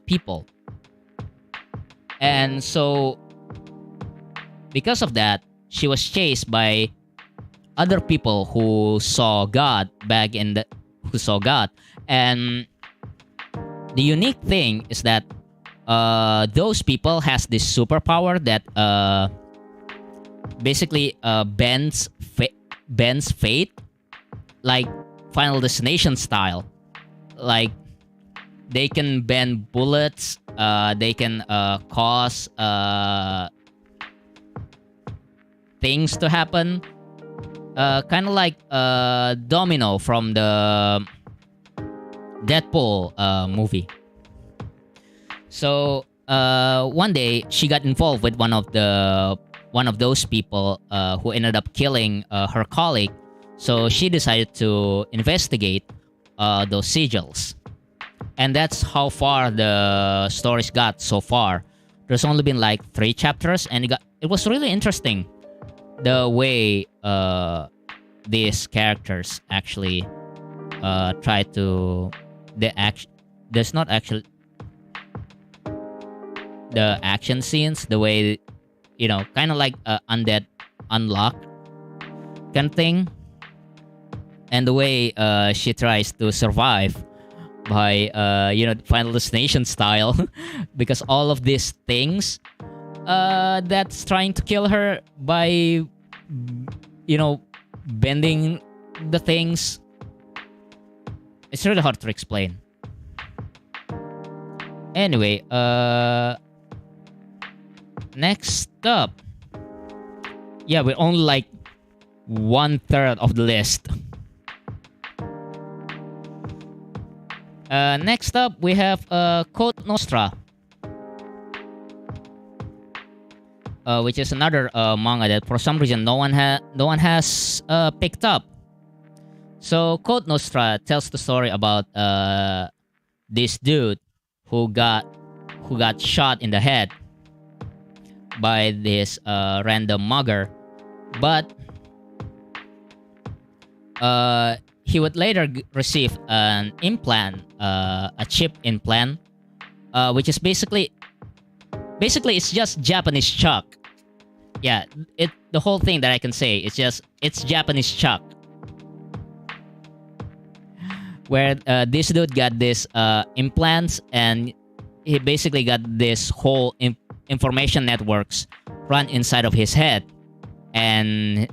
people. And so, because of that, she was chased by other people who saw God And the unique thing is that those people has this superpower that basically bends fate, like Final Destination style. Like they can bend bullets, they can cause things to happen, kind of like Domino from the Deadpool movie. So one day she got involved with one of those people who ended up killing her colleague. So she decided to investigate those sigils, and that's how far the stories got so far. There's only been like 3 chapters, and it was really interesting the way these characters actually try to there's not actually the action scenes, the way, kind of like undead unlock kind of thing, and the way she tries to survive by Final Destination style because all of these things that's trying to kill her by bending the things. It's really hard to explain. Anyway, next up, yeah, we're only like 1/3 of the list. Next up, we have Code Nostra, which is another manga that for some reason no one has picked up. So Code Nostra tells the story about this dude who got shot in the head by this random mugger, but he would later receive an implant, a chip implant, which is basically it's just Japanese chalk. Yeah, the whole thing that I can say is just it's Japanese chalk, where this dude got this implants, and he basically got this whole information networks run inside of his head, and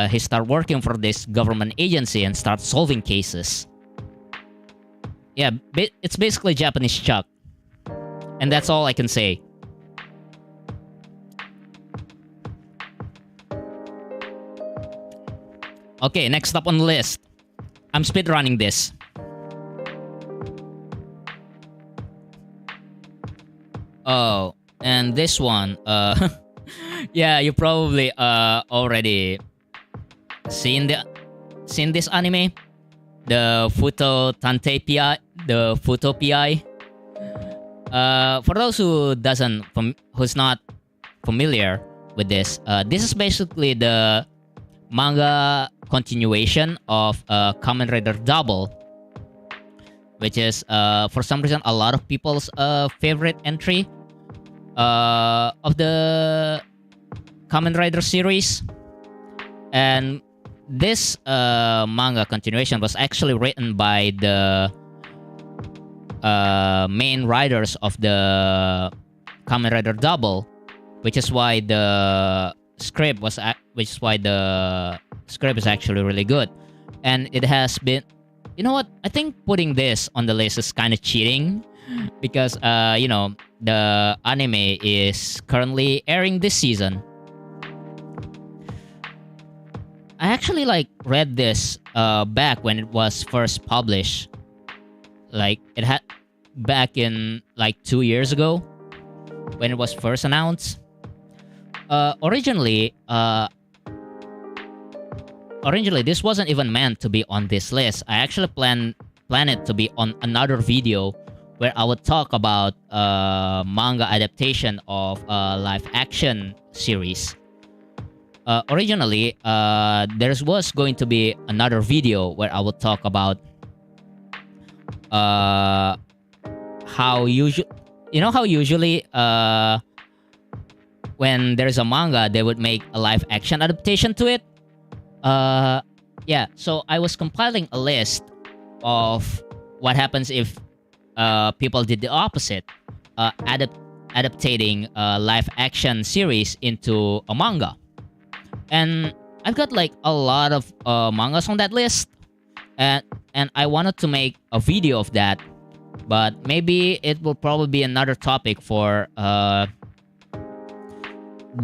he start working for this government agency and start solving cases. Yeah, it's basically Japanese chalk, and that's all I can say. Okay, next up on the list. I'm speedrunning this. Oh, and this one, yeah, you probably already seen this anime, the Fuuto PI, the Fuuto PI. For those who's not familiar with this, this is basically the manga continuation of Kamen Rider Double, which is for some reason a lot of people's favorite entry of the Kamen Rider series. And this manga continuation was actually written by the main writers of the Kamen Rider Double, which is why the script is actually really good. And it has been, you know what, I think putting this on the list is kind of cheating, because the anime is currently airing this season. I actually read this back when it was first published. Like it had back in 2 years ago when it was first announced. Originally, this wasn't even meant to be on this list. I actually planned it to be on another video where I would talk about manga adaptation of live action series. Originally, there was going to be another video where I would talk about how usually when there's a manga, they would make a live action adaptation to it. Yeah, so I was compiling a list of what happens if people did the opposite, adaptating a live action series into a manga. And I've got a lot of mangas on that list, and I wanted to make a video of that, but maybe it will probably be another topic for the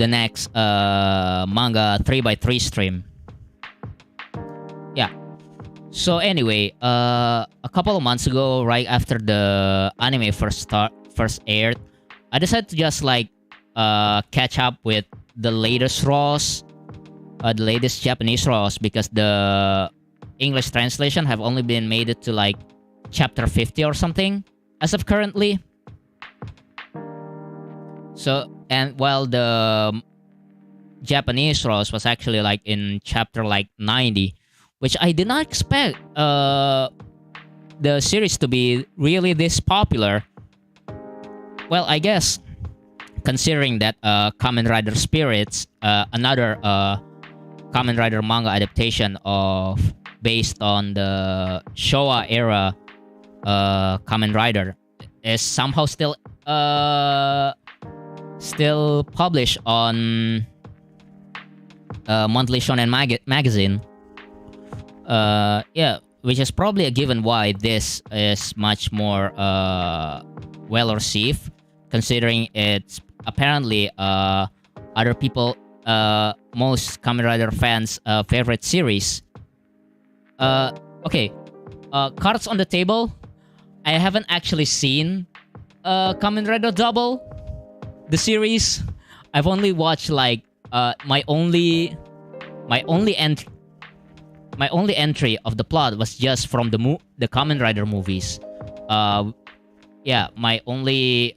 next manga 3x3 stream. Yeah. So anyway, a couple of months ago, right after the anime first aired, I decided to just like catch up with the latest Raws, the latest Japanese Raws, because the English translation have only been made it to like chapter 50 or something as of currently. So, and while the Japanese Raws was actually like in chapter like 90, which I did not expect the series to be really this popular. Well, I guess considering that Kamen Rider Spirits, another Kamen Rider manga adaptation of based on the Showa era Kamen Rider, is somehow still published on monthly shonen magazine. Yeah, which is probably a given why this is much more well received, considering it's apparently other people, most Kamen Rider fans' favorite series. Okay, cards on the table. I haven't actually seen Kamen Rider Double, the series. I've only watched like my only entry of the plot was just from the Kamen Rider movies. Yeah, my only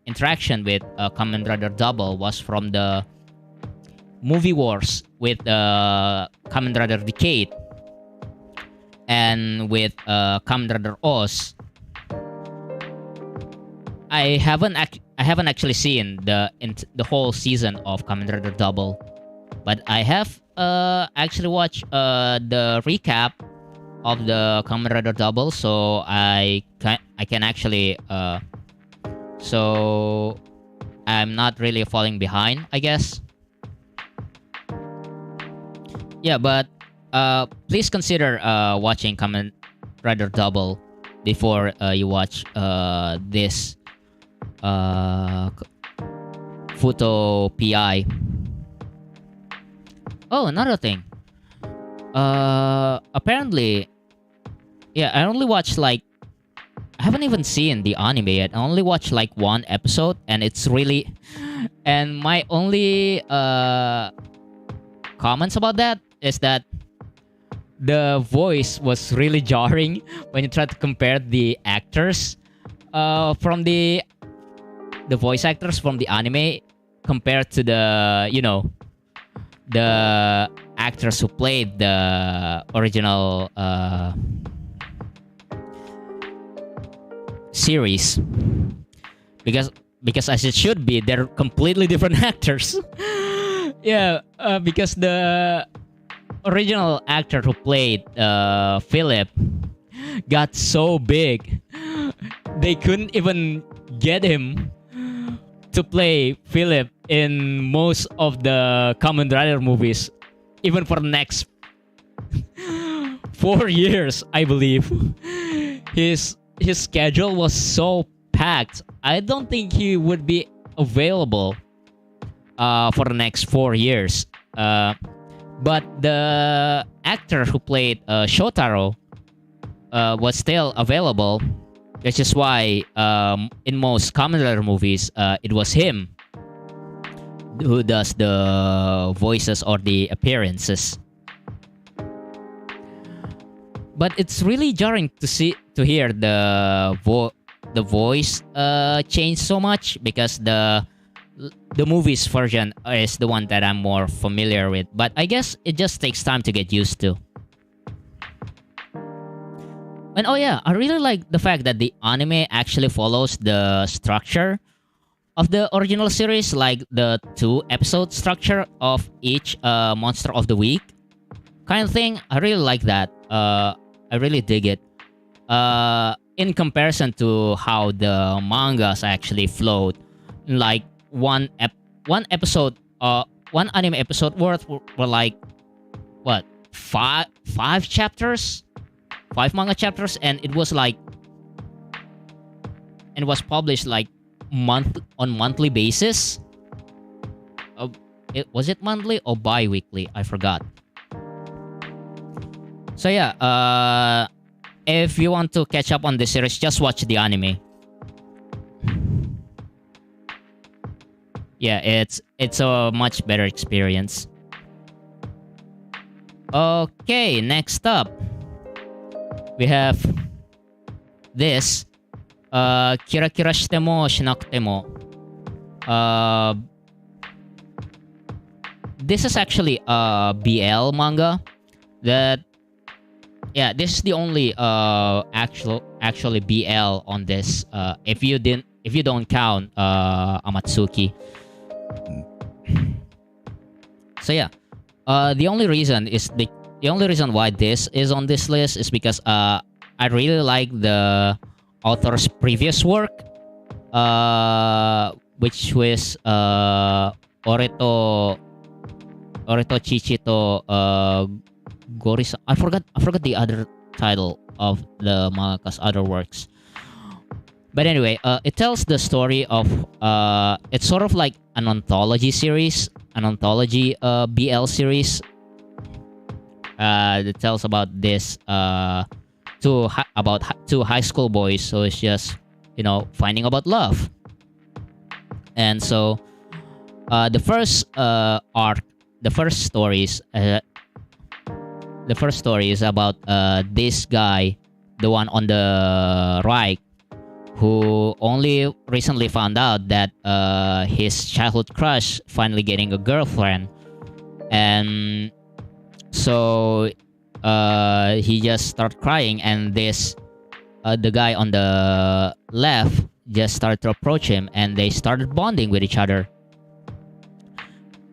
interaction with Kamen Rider Double was from the movie wars with Kamen Rider Decade and with Kamen Rider Oz. I haven't actually seen the whole season of Kamen Rider Double, but I have actually watched the recap of the Kamen Rider Double, so I can actually so I'm not really falling behind, I guess. Yeah, but please consider watching Kamen Rider Double before you watch this Fuuto PI. Oh, another thing. Apparently, yeah, I only watched like, I haven't even seen the anime yet. I only watched like one episode, and it's really, and my only comments about that is that the voice was really jarring when you try to compare the actors from the voice actors from the anime compared to the, you know, the actors who played the original series, because as it should be, they're completely different actors. Yeah, because the original actor who played Philip got so big, they couldn't even get him to play Philip in most of the Kamen Rider movies, even for the next 4 years, I believe. His schedule was so packed. I don't think he would be available for the next 4 years. But the actor who played Shotaro was still available, which is why in most Kamen Rider movies, it was him who does the voices or the appearances. But it's really jarring to hear the voice change so much, because the movie's version is the one that I'm more familiar with. But I guess it just takes time to get used to. And oh yeah, I really like the fact that the anime actually follows the structure of the original series, like the 2-episode structure of each monster of the week kind of thing. I really like that. I really dig it. In comparison to how the mangas actually flowed, like one episode, one anime episode worth were like what, five chapters, 5 manga chapters, and it was like, and it was published like monthly basis. Was it monthly or bi-weekly? I forgot. So yeah, if you want to catch up on this series, just watch the anime. Yeah, it's a much better experience. Okay, next up we have this Kirakira shitemo shinakutemo. This is actually a BL manga that, yeah, this is the only actually BL on this. If you don't count Amatsuki. So yeah, the only reason why this is on this list is because I really like the author's previous work, which was Orito Chichito Goris. I forgot the other title of the mangaka's other works. But anyway, it tells the story of it's sort of like an anthology series, BL series. That tells about this two high school boys. So it's just, finding about love. And so the first story is about this guy, the one on the right, who only recently found out that his childhood crush finally getting a girlfriend, and so he just started crying, and the guy on the left just started to approach him, and they started bonding with each other.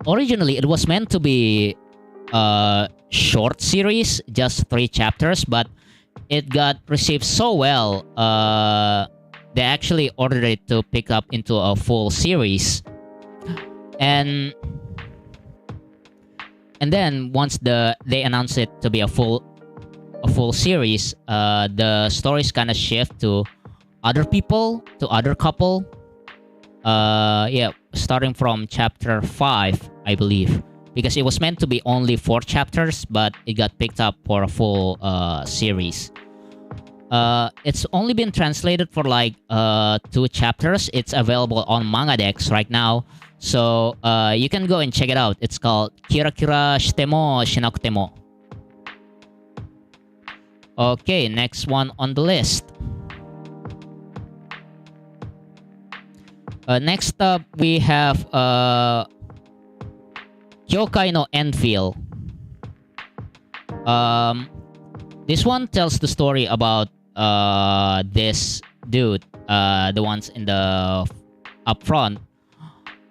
Originally, it was meant to be a short series, just 3 chapters, but it got received so well, they actually ordered it to pick up into a full series. And then once they announced it to be a full series, the stories kind of shift to other people, to other couple. Starting from chapter 5, I believe, because it was meant to be only 4 chapters, but it got picked up for a full series. It's only been translated for like 2 chapters. It's available on Mangadex right now, so you can go and check it out. It's called Kirakira shitemo shinakutemo. Okay, next one on the list. Next up, we have Kyoukai no Endfeel. This one tells the story about this dude, the ones in the up front,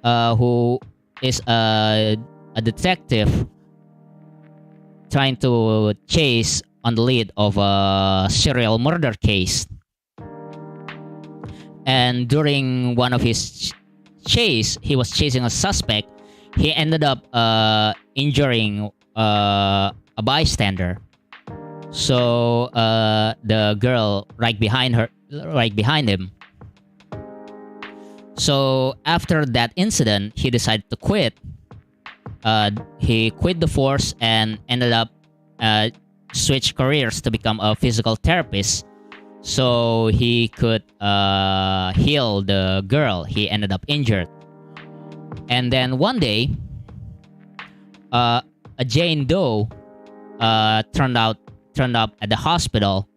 who is a detective trying to chase on the lead of a serial murder case. And during one of his chase, he was chasing a suspect. He ended up injuring a bystander. So the girl right behind him. So after that incident, he decided to quit. He quit the force and ended up switch careers to become a physical therapist, so he could heal the girl he ended up injured. And then one day, a Jane Doe turned up at the hospital,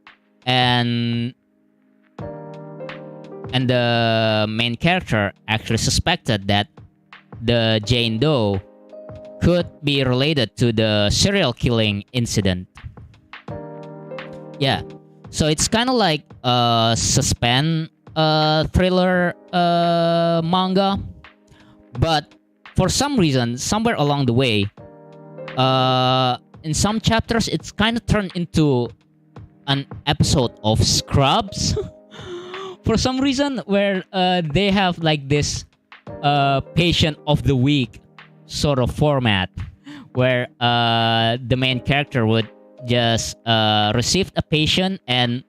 and the main character actually suspected that the Jane Doe could be related to the serial killing incident. Yeah, so it's kind of like a suspense thriller manga, but for some reason, somewhere along the way, in some chapters, it's kind of turned into an episode of Scrubs. For some reason, where they have like this patient of the week sort of format, where the main character would just receive a patient and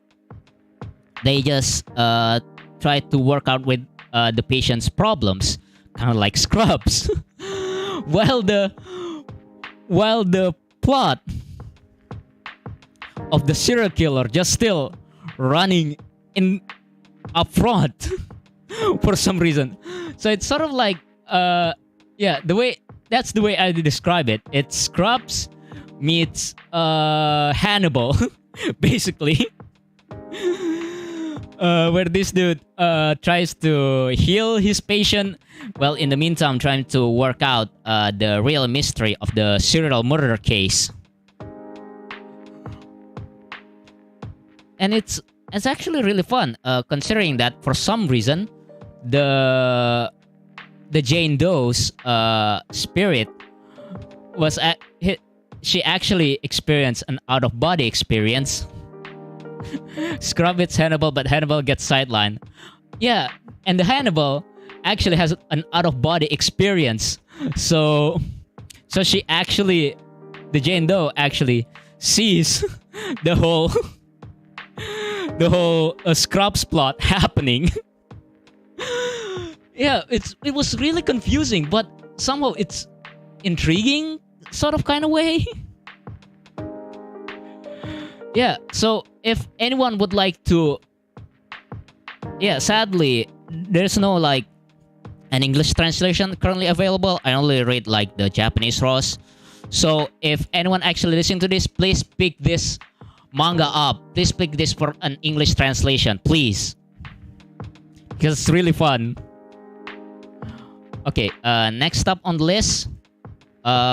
they just try to work out with the patient's problems, kind of like Scrubs. while the plot of the serial killer just still running in up front for some reason. So it's sort of like yeah, that's the way I describe it. It's Scrubs meets Hannibal, basically. Where this dude tries to heal his patient, while in the meantime trying to work out the real mystery of the serial murder case. And it's actually really fun, considering that for some reason the Jane Doe's spirit was she actually experienced an out-of-body experience. Scrub hits Hannibal, but Hannibal gets sidelined. Yeah, and the Hannibal actually has an out-of-body experience. So she actually, the Jane Doe actually sees the whole Scrubs plot happening. Yeah, it was really confusing, but somehow it's intriguing, sort of kind of way. Yeah, so if anyone would like to... Yeah, sadly, there's no like an English translation currently available. I only read like the Japanese ROS. So if anyone actually listening to this, please pick this manga up. Please pick this for an English translation, please. Because it's really fun. Okay, next up on the list,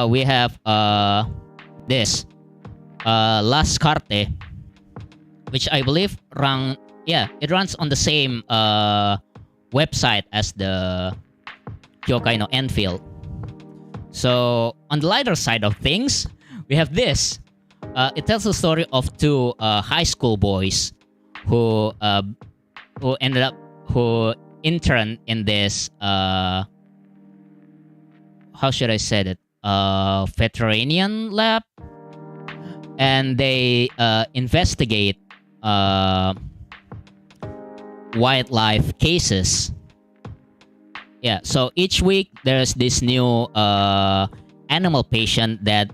we have this Last Karte, which I believe it runs on the same website as the Kyoukai no Endfeel. So on the lighter side of things, we have this. It tells the story of two high school boys who interned in this how should I say it? Veterinarian lab, and they investigate wildlife cases. Yeah, so each week there's this new animal patient that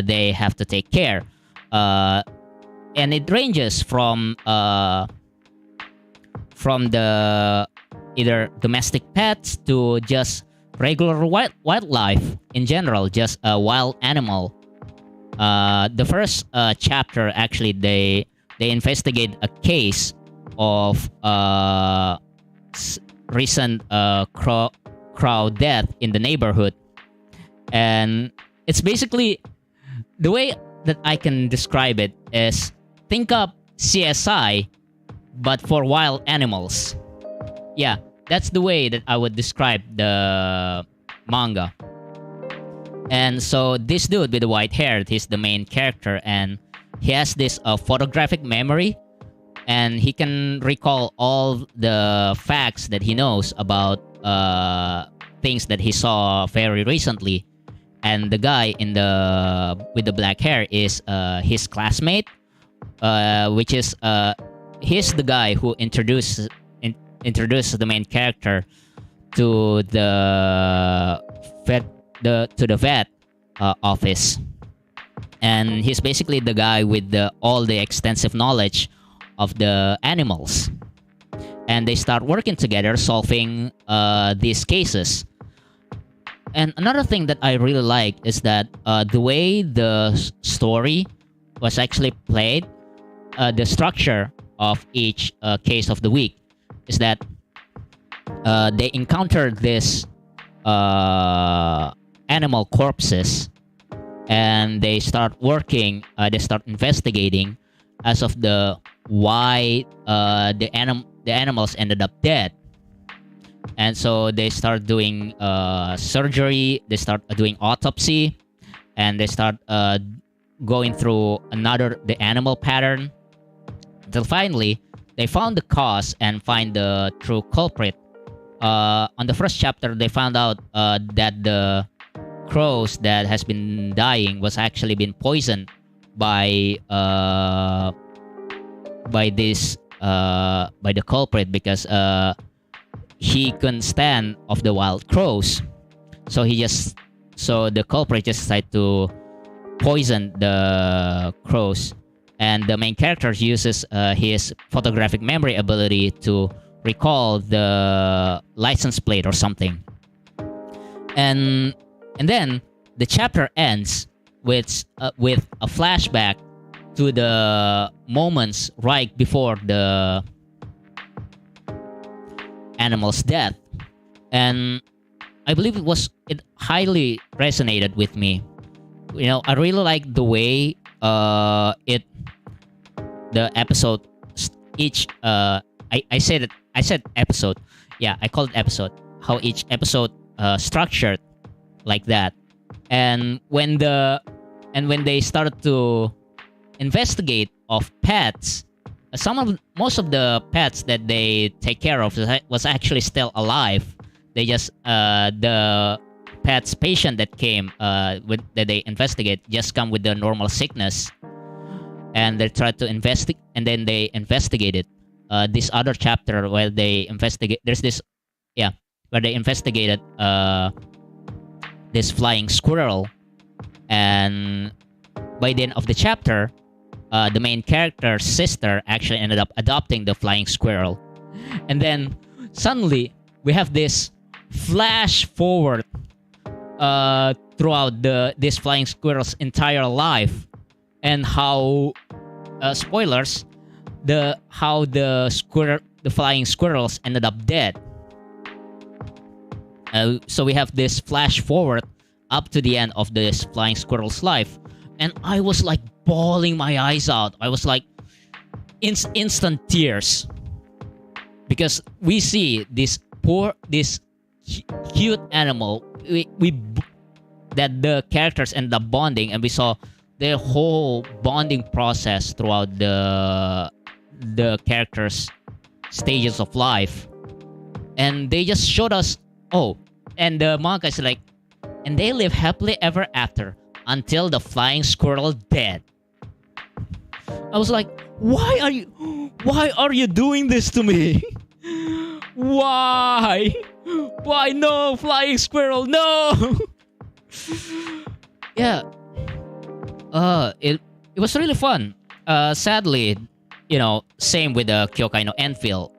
they have to take care, and it ranges from the either domestic pets to just regular wildlife in general, just a wild animal. The first chapter, actually, they investigate a case of recent crow death in the neighborhood. And it's basically, the way that I can describe it is, think up CSI, but for wild animals. Yeah, that's the way that I would describe the manga. And so this dude with the white hair, he's the main character, and he has this photographic memory, and he can recall all the facts that he knows about things that he saw very recently. And the guy with the black hair is his classmate, which is he's the guy who introduces the main character to the vet office, and he's basically the guy with all the extensive knowledge of the animals, and they start working together solving these cases. And another thing that I really like is that the way the story was actually played, the structure of each case of the week is that they encountered this animal corpses, and they start working, they start investigating as of why the animals ended up dead. And so they start doing surgery, they start doing autopsy, and they start going through the animal pattern, until finally they found the cause and find the true culprit. On the first chapter, they found out that the crows that has been dying was actually been poisoned by the culprit, because he couldn't stand of the wild crows. So the culprit just decided to poison the crows. and the main character uses his photographic memory ability to recall the license plate or something. And then the chapter ends with a flashback to the moments right before the animal's death, and I believe it highly resonated with me. I really like the way the episode each I said episode. Yeah, I called it episode. How each episode structured like that, and when they started to investigate of pets, most of the pets that they take care of was actually still alive. They just the pet's patient that came that they investigate just come with the normal sickness, and they tried to investigate, and then they investigated this other chapter where they investigate. There's this, yeah, where they investigated this flying squirrel, and by the end of the chapter, the main character's sister actually ended up adopting the flying squirrel, and then suddenly we have this flash forward throughout this flying squirrel's entire life, and how spoilers, how the flying squirrels ended up dead. So we have this flash forward up to the end of this flying squirrel's life, and I was like bawling my eyes out. I was like instant tears, because we see this cute animal that the characters end up bonding, and we saw their whole bonding process throughout the characters' stages of life, and they just showed us, and the manga is like, and they live happily ever after until the flying squirrel dead. I was like, why are you doing this to me? Why no, flying squirrel, no. Yeah, it was really fun. Sadly, same with the Kyoukai no Endfeel,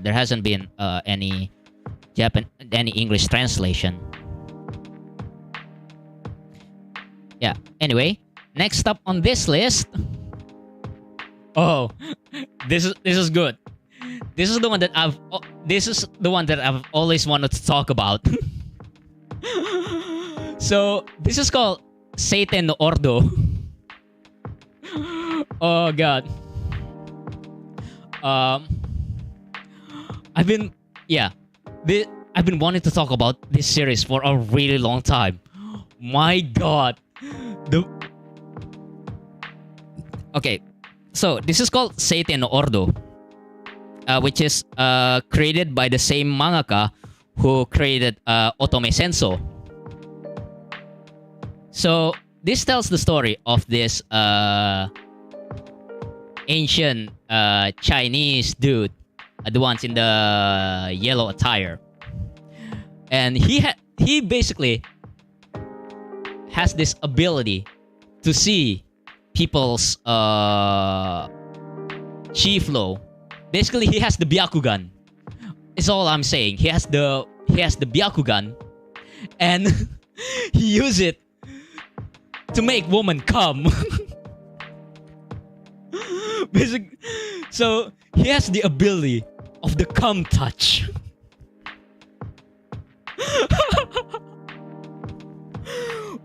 there hasn't been any English translation. Yeah. Anyway, next up on this list. Oh, this is good. This is the one that I've always wanted to talk about. So this is called Seiten no Ordo. Oh god. I've been wanting to talk about this series for a really long time. My god. Okay, so this is called Seiten no Ordo, which is created by the same mangaka who created Otome Senso. So this tells the story of this ancient Chinese dude, the ones in the yellow attire, and he basically has this ability to see people's chi flow. Basically, he has the Byakugan. It's all I'm saying. He has the Byakugan, and he uses it to make woman come. Basically, so he has the ability of the cum touch.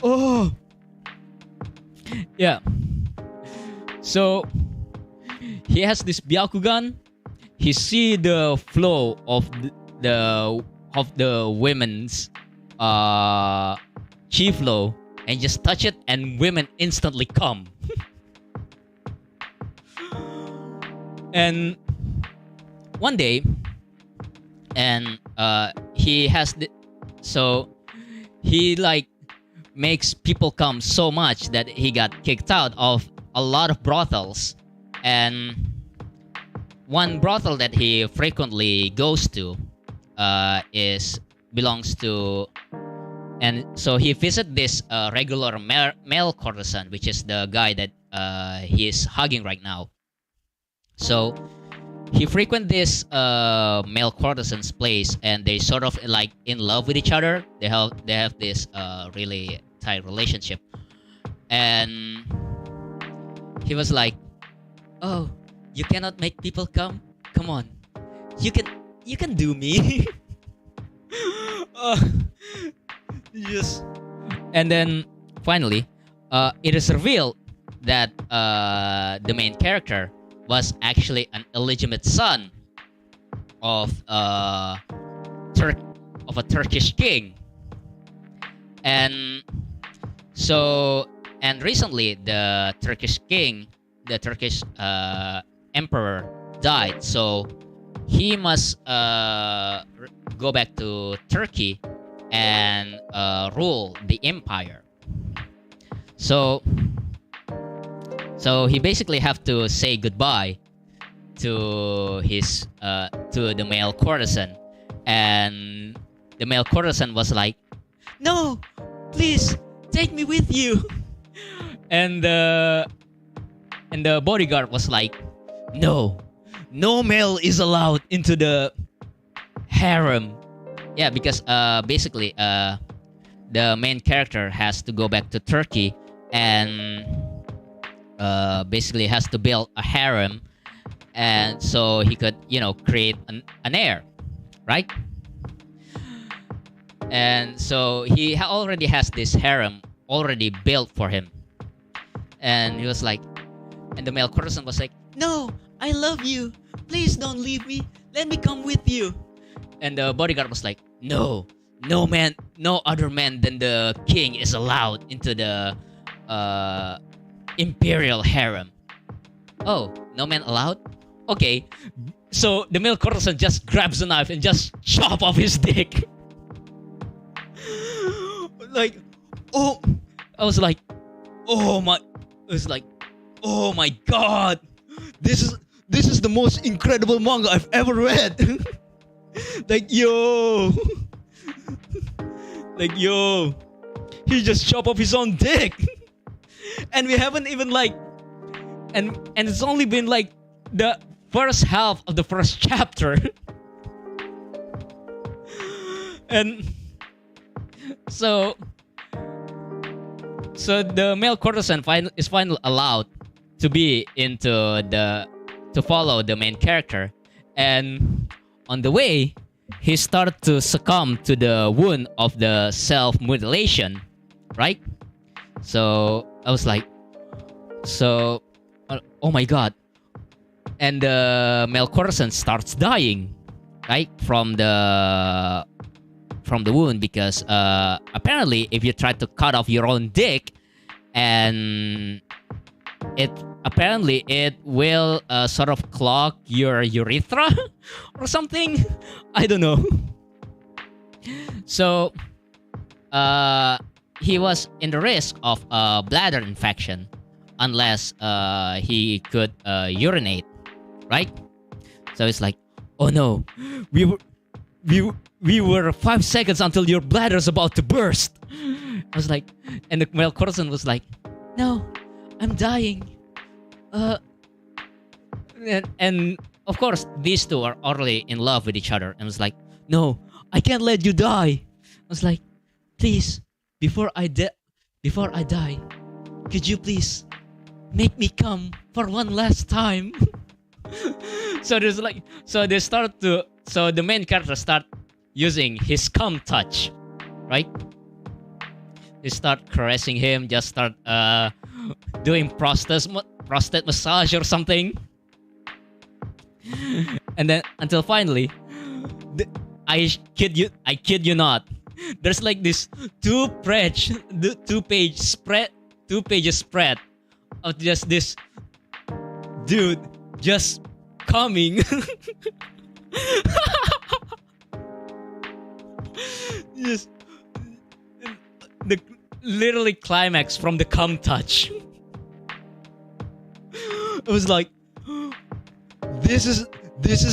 Oh, yeah. So he has this Byakugan. He see the flow of the women's chi flow, and just touch it, and women instantly come. And one day, and he has he like makes people come so much that he got kicked out of a lot of brothels, and one brothel that he frequently goes to belongs to, and so he visit this regular male courtesan, which is the guy that he is hugging right now. So he frequent this male courtesan's place, and they sort of like in love with each other. They have this really tight relationship, and he was like, "Oh, you cannot make people come. Come on, you can do me." uh, yes. And then finally, it is revealed that the main character was actually an illegitimate son of of a Turkish king, and recently the Turkish emperor died, so he must go back to Turkey and rule the empire. So he basically have to say goodbye to his to the male courtesan, and the male courtesan was like, "No, please take me with you." And the bodyguard was like, "No, no male is allowed into the harem." Yeah, because basically the main character has to go back to Turkey and basically has to build a harem, and so he could create an heir, right? And so he already has this harem already built for him, and he was like, and the male courtesan was like, "No, I love you, please don't leave me, let me come with you." And the bodyguard was like, "No, no man, no other man than the king is allowed into the imperial harem." "Oh, no man allowed? Okay." So the male courtesan just grabs a knife and just chop off his dick. Like, oh, I was like, oh my, it was like, oh my god, this is the most incredible manga I've ever read. Like, yo, he just chopped off his own dick. And we haven't even like, and it's only been like the first half of the first chapter. And so the male courtesan is finally allowed to be to follow the main character, and on the way he started to succumb to the wound of the self-mutilation, right? So I was like, oh my god. And the male courtesan starts dying, right? From the wound, because apparently if you try to cut off your own dick, and it will sort of clog your urethra or something. I don't know. So he was in the risk of a bladder infection unless he could urinate, right? So it's like, oh no, we were 5 seconds until your bladder's about to burst. I was like, and the male courtesan was like, "No, I'm dying." And of course, these two are already in love with each other, and was like, "No, I can't let you die." I was like, "Please, before I die, could you please make me come for one last time?" So the main character start using his cum touch, right? They start caressing him, just start doing prostate massage or something. And then until finally, I kid you not, there's like this two-page spread of just this dude just coming. Just the literally climax from the cum touch. It was like, this is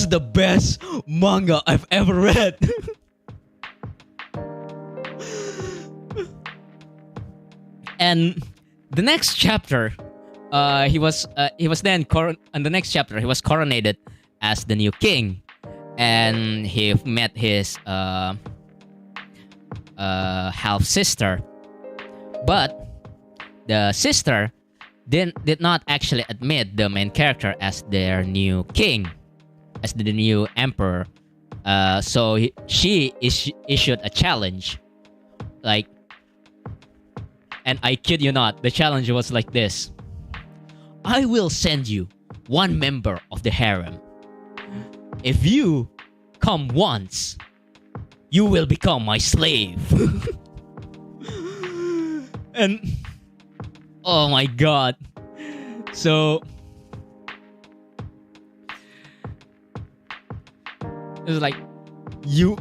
the best manga I've ever read. And the next chapter he was then in the next chapter he was coronated as the new king, and he met his half sister, but the sister did not actually admit the main character as their new king, as the new emperor. So she issued a challenge, like, and I kid you not, the challenge was like this: I will send you one member of the harem. If you come once, you will become my slave. And oh my god. So it was like you.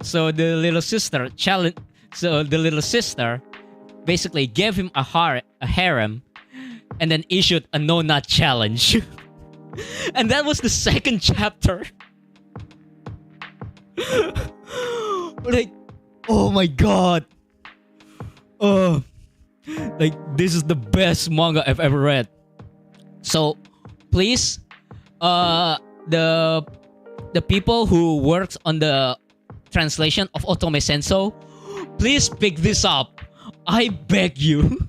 So the little sister challenge. So the little sister basically gave him a harem, and then issued a no nut challenge. And that was the second chapter. Like, oh my god. Oh, like, this is the best manga I've ever read. So please, the people who worked on the translation of Otome Senso, please pick this up. I beg you.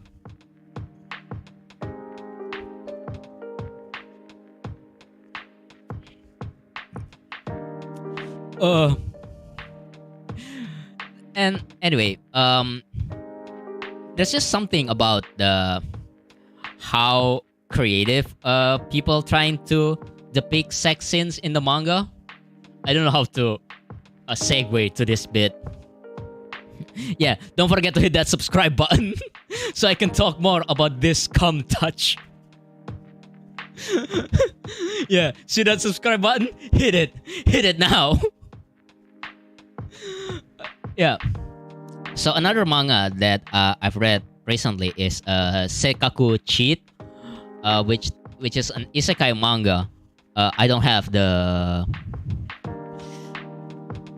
And anyway, there's just something about how creative people trying to depict sex scenes in the manga. I don't know how to segue to this bit. Yeah, don't forget to hit that subscribe button so I can talk more about this cum touch. Yeah, see that subscribe button? Hit it now. Yeah. So another manga that I've read recently is Sekaku Cheat, which is an isekai manga. I don't have the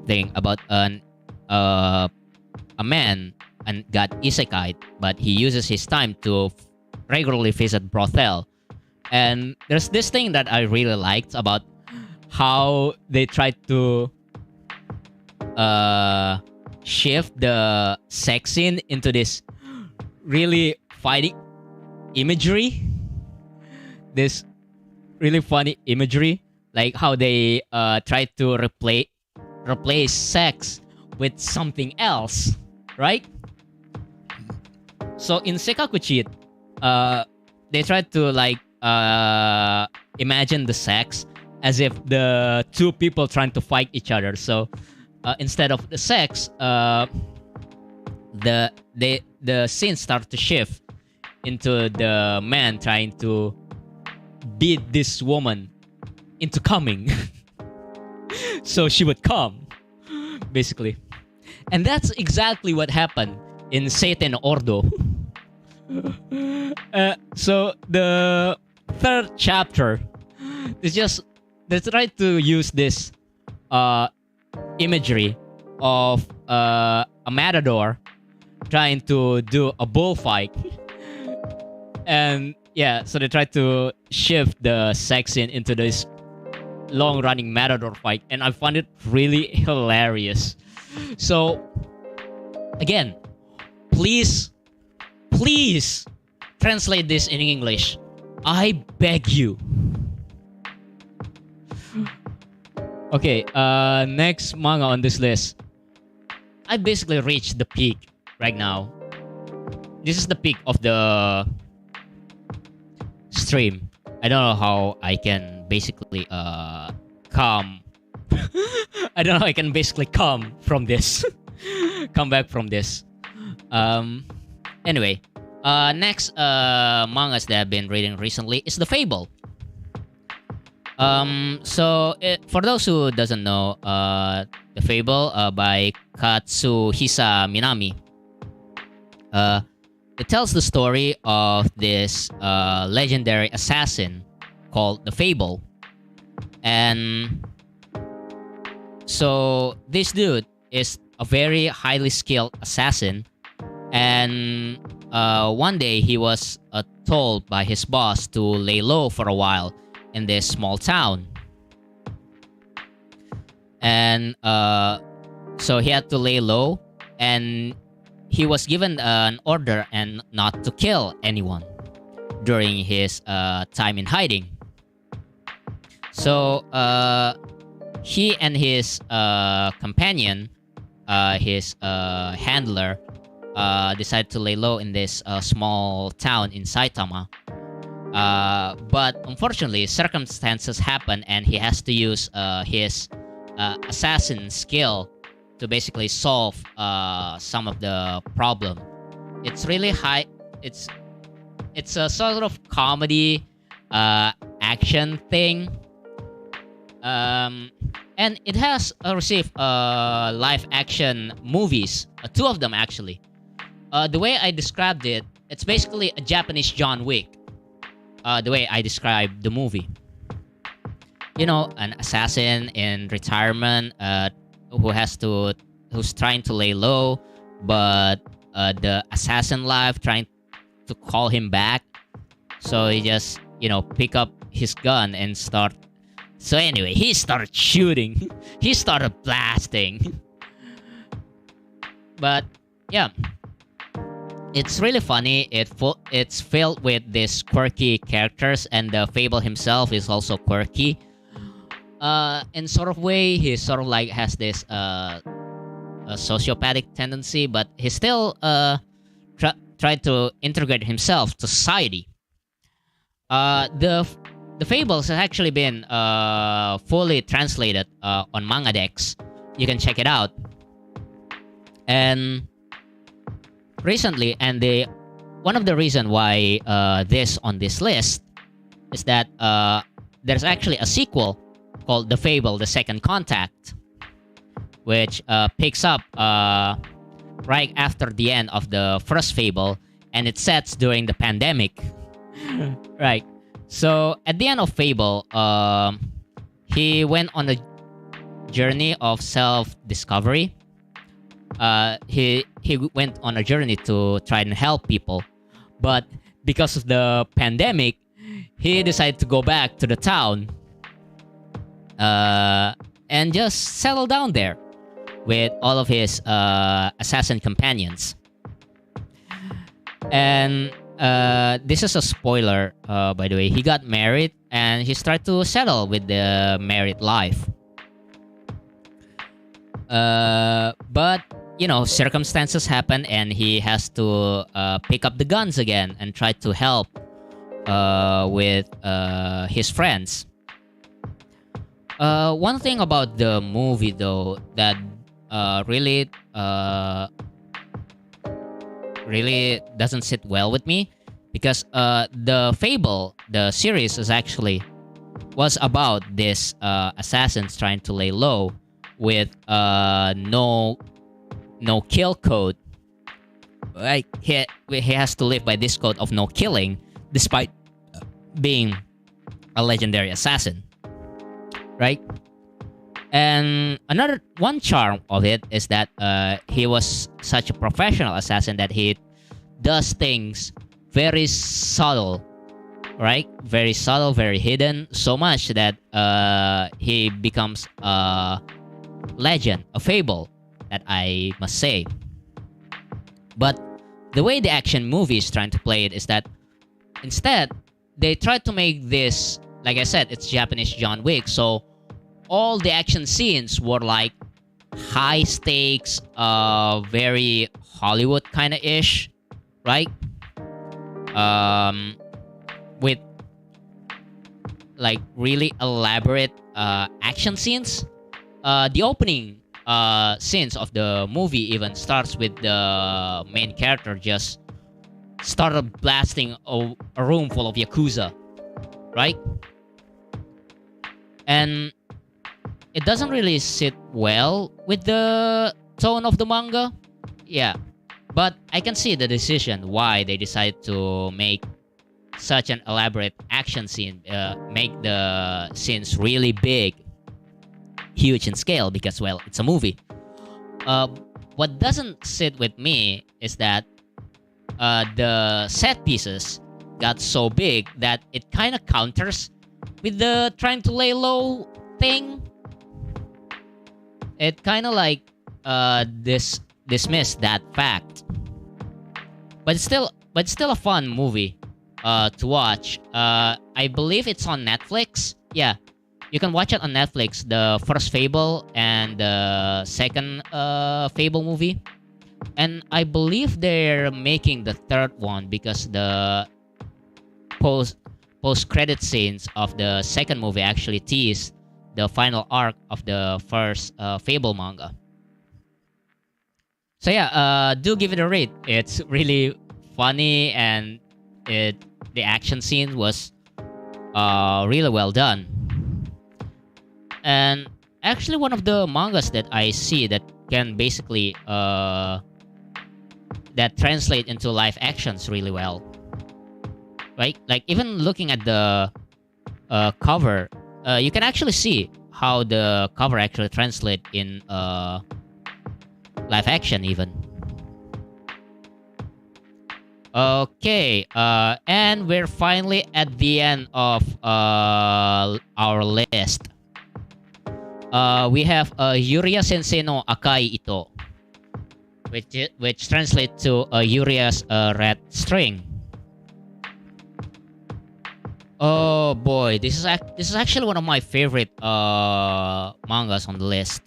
thing about a man and got isekai, but he uses his time to regularly visit brothel. And there's this thing that I really liked about how they tried to shift the sex scene into this really fighting imagery. This really funny imagery, like how they try to replace sex with something else, right? So in Sekaku Cheat, they tried to like imagine the sex as if the two people trying to fight each other. So instead of the sex, the scene start to shift into the man trying to beat this woman into coming. So she would come, basically. And that's exactly what happened in Seiten Ordo. So the third chapter is just they try to use this imagery of a matador trying to do a bullfight. And yeah, so they try to shift the sex scene into this long-running matador fight, and I found it really hilarious. So again, please translate this in English. I beg you. Okay, next manga on this list. I basically reached the peak right now. This is the peak of the stream. I don't know how I can basically come. I don't know how I can basically come from this. Come back from this. Anyway, next mangas that I've been reading recently is the Fable. For those who doesn't know, the Fable by Katsuhisa Minami. It tells the story of this legendary assassin called the Fable. And so this dude is a very highly skilled assassin, And one day he was told by his boss to lay low for a while in this small town. And so he had to lay low, and he was given an order and not to kill anyone during his time in hiding. So he and his companion, his handler, decided to lay low in this small town in Saitama. But unfortunately, circumstances happen, and he has to use his assassin skill to basically solve some of the problem. It's really high. It's a sort of comedy action thing. And it has received live action movies, two of them actually. The way I described it, it's basically a Japanese John Wick. The way I described the movie. You know, an assassin in retirement who's trying to lay low, but the assassin life trying to call him back. So he just, pick up his gun and start. So anyway, he started shooting. He started blasting. But yeah, it's really funny. It's filled with these quirky characters, and the Fable himself is also quirky. In sort of way, he sort of like has this a sociopathic tendency, but he still tried to integrate himself to society. The Fables has actually been fully translated on Manga Dex. You can check it out. And recently, and one of the reason why this on this list is that there's actually a sequel called The Fable: The Second Contact, which picks up right after the end of the first Fable, and it sets during the pandemic. Right. So at the end of Fable, he went on a journey of self-discovery. He went on a journey to try and help people, but because of the pandemic, he decided to go back to the town and just settle down there with all of his assassin companions. And this is a spoiler, by the way. He got married and he started to settle with the married life. But circumstances happen, and he has to pick up the guns again and try to help with his friends. One thing about the movie, though, that really doesn't sit well with me, because the Fable, the series, was about this assassins trying to lay low with no kill code. Like he has to live by this code of no killing, despite being a legendary assassin, right? And one charm of it is that he was such a professional assassin that he does things very subtle, right? Very subtle, very hidden, so much that he becomes a legend, a fable, that I must say. But the way the action movie is trying to play it is that instead they try to make this, like I said, it's Japanese John Wick, so all the action scenes were like high stakes, very Hollywood kind of ish, right? With like really elaborate action scenes. The opening scenes of the movie even starts with the main character just started blasting a room full of Yakuza, right? And it doesn't really sit well with the tone of the manga. Yeah. But I can see the decision why they decided to make such an elaborate action scene, make the scenes really big, huge in scale, because, well, it's a movie. What doesn't sit with me is that the set pieces got so big that it kind of counters with the trying to lay low thing. It kind of like dismissed that fact. But it's still a fun movie to watch. I believe it's on Netflix. Yeah, you can watch it on Netflix. The first Fable and the second Fable movie. And I believe they're making the third one because the post credit scenes of the second movie actually tease the final arc of the first Fable manga. So yeah, do give it a read. It's really funny, and the action scene was really well done. And actually, one of the mangas that I see that can basically that translate into live actions really well. Right? Like even looking at the cover, you can actually see how the cover actually translate in live action even. Okay, and we're finally at the end of our list. We have Yuria-sensei no Akai Ito, which translates to Yuria's red string. Oh boy, this is actually one of my favorite mangas on the list.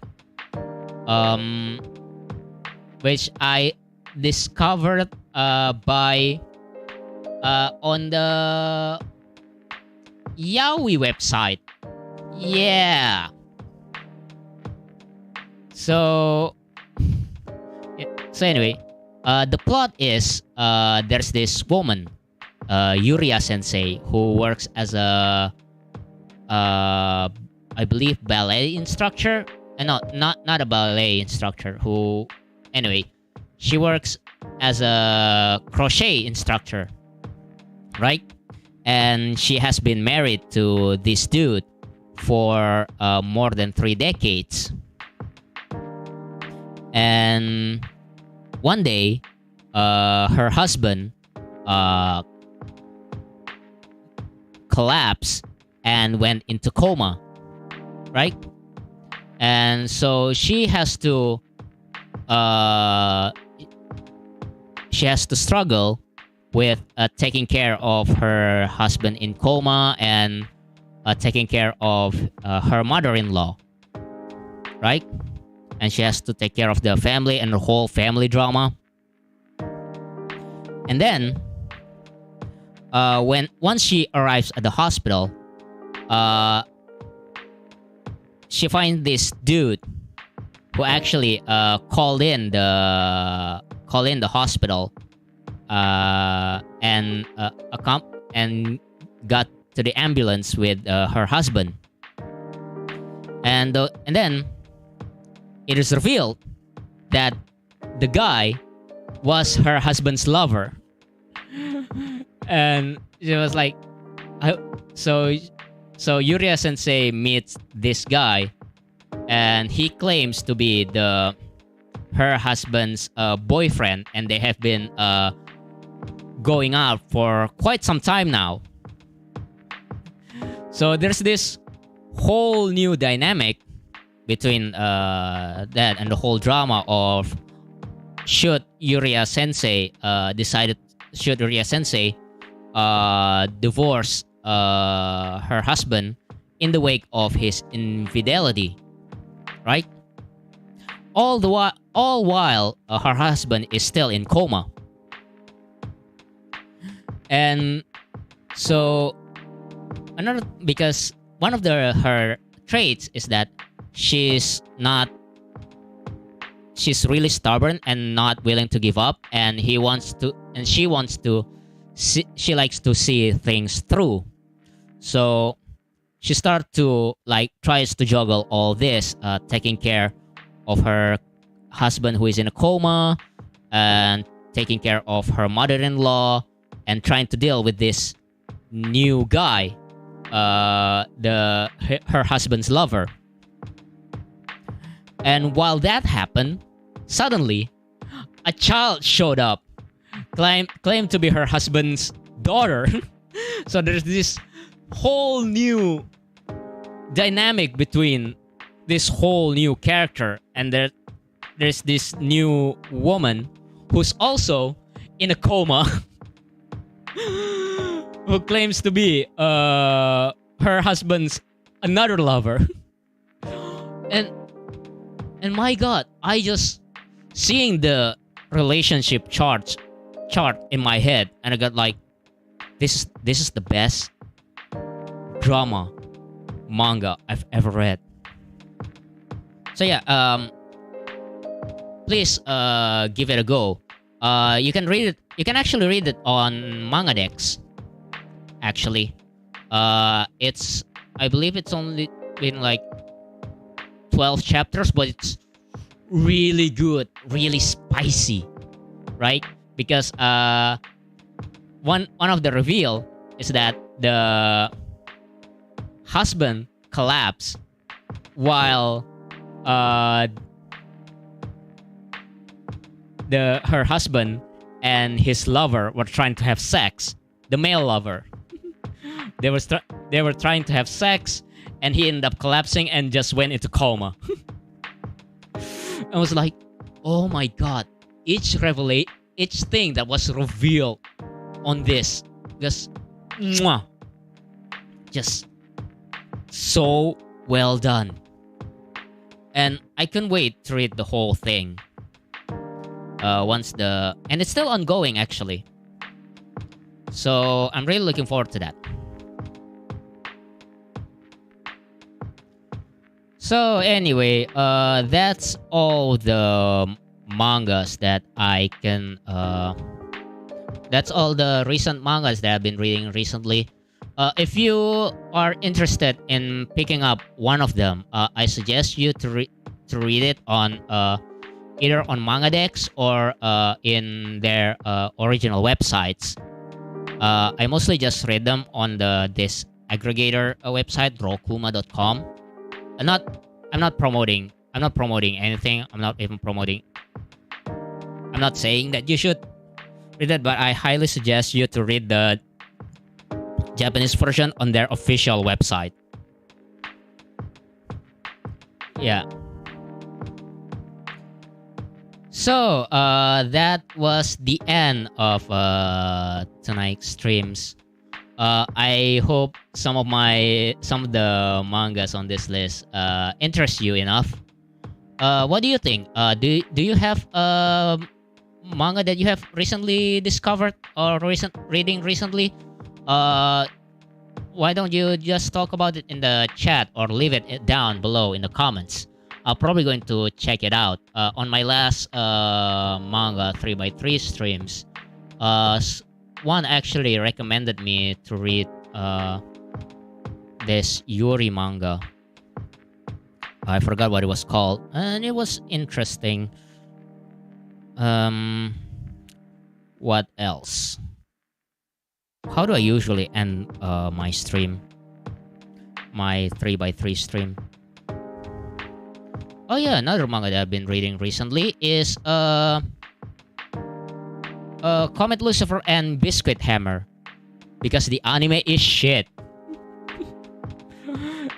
Which I discovered by on the Yaoi website. Yeah. So anyway, the plot is there's this woman, Yuria-sensei, who works as a I believe ballet instructor. Not a ballet instructor. Who anyway, she works as a crochet instructor, right? And she has been married to this dude for more than 3 decades. And one day, her husband collapsed and went into coma, right? And so she has to struggle with taking care of her husband in coma and taking care of her mother-in-law, right? And she has to take care of the family and the whole family drama. And then, once she arrives at the hospital, she finds this dude who actually called in the hospital and got to the ambulance with her husband. And then it is revealed that the guy was her husband's lover. And she was like, so Yuria-sensei meets this guy, and he claims to be her husband's boyfriend, and they have been going out for quite some time now. So there's this whole new dynamic between that and the whole drama of should Yuria-sensei divorce her husband in the wake of his infidelity, right? All while her husband is still in coma. And so because one of her traits is that she's really stubborn and not willing to give up, and she likes to see things through. So she tries to juggle all this, taking care of her husband who is in a coma, and taking care of her mother-in-law, and trying to deal with this new guy, her husband's lover. And while that happened, suddenly a child showed up claimed to be her husband's daughter. So there's this whole new dynamic between this whole new character, and there's this new woman who's also in a coma who claims to be her husband's another lover. And my god, I just seeing the relationship chart in my head, and I got like, this is the best drama manga I've ever read. So yeah, please give it a go. You can read it. You can actually read it on Manga Dex. Actually, it's, I believe it's only been like 12 chapters, but it's really good, really spicy, right? Because one of the reveal is that the husband collapsed while her husband and his lover were trying to have sex. The male lover. They were trying to have sex, and he ended up collapsing and just went into coma. I was like, oh my god! Each thing that was revealed on this, just so well done. And I couldn't wait to read the whole thing. And it's still ongoing actually. So I'm really looking forward to that. So anyway, that's all the mangas that I can. That's all the recent mangas that I've been reading recently. If you are interested in picking up one of them, I suggest you to read it on either on Manga Dex or in their original websites. I mostly just read them on this aggregator website, rokuma.com. I'm not promoting anything. I'm not saying that you should read it, but I highly suggest you to read the Japanese version on their official website. Yeah. So that was the end of tonight's streams. I hope some of the mangas on this list interest you enough. What do you think? Do you have manga that you have recently discovered or reading recently? Why don't you just talk about it in the chat or leave it down below in the comments? I'm probably going to check it out. On my last manga 3x3 streams, one actually recommended me to read this Yuri manga. I forgot what it was called, and it was interesting. What else? How do I usually end my stream? My 3x3 stream. Oh yeah, another manga that I've been reading recently is Comet Lucifer and Biscuit Hammer, because the anime is shit.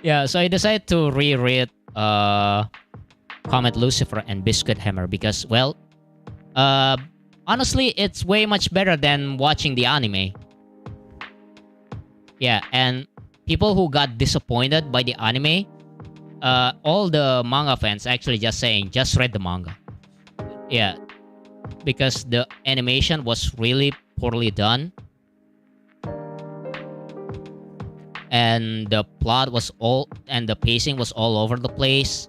Yeah, so I decided to reread Comet Lucifer and Biscuit Hammer because, well, honestly, it's way much better than watching the anime. Yeah, and people who got disappointed by the anime, all the manga fans actually just saying, just read the manga. Yeah, because the animation was really poorly done. And the plot was and the pacing was all over the place.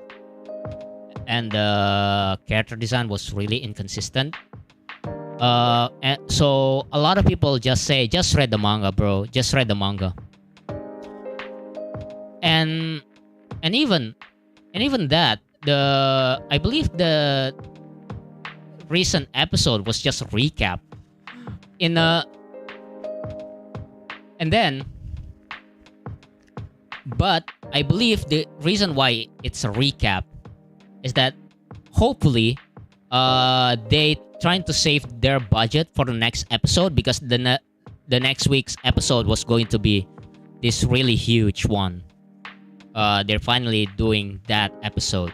And the character design was really inconsistent. And so a lot of people just say, just read the manga, bro. Just read the manga. And even that, I believe the recent episode was just a recap. But I believe the reason why it's a recap is that hopefully they trying to save their budget for the next episode because the next week's episode was going to be this really huge one. They're finally doing that episode.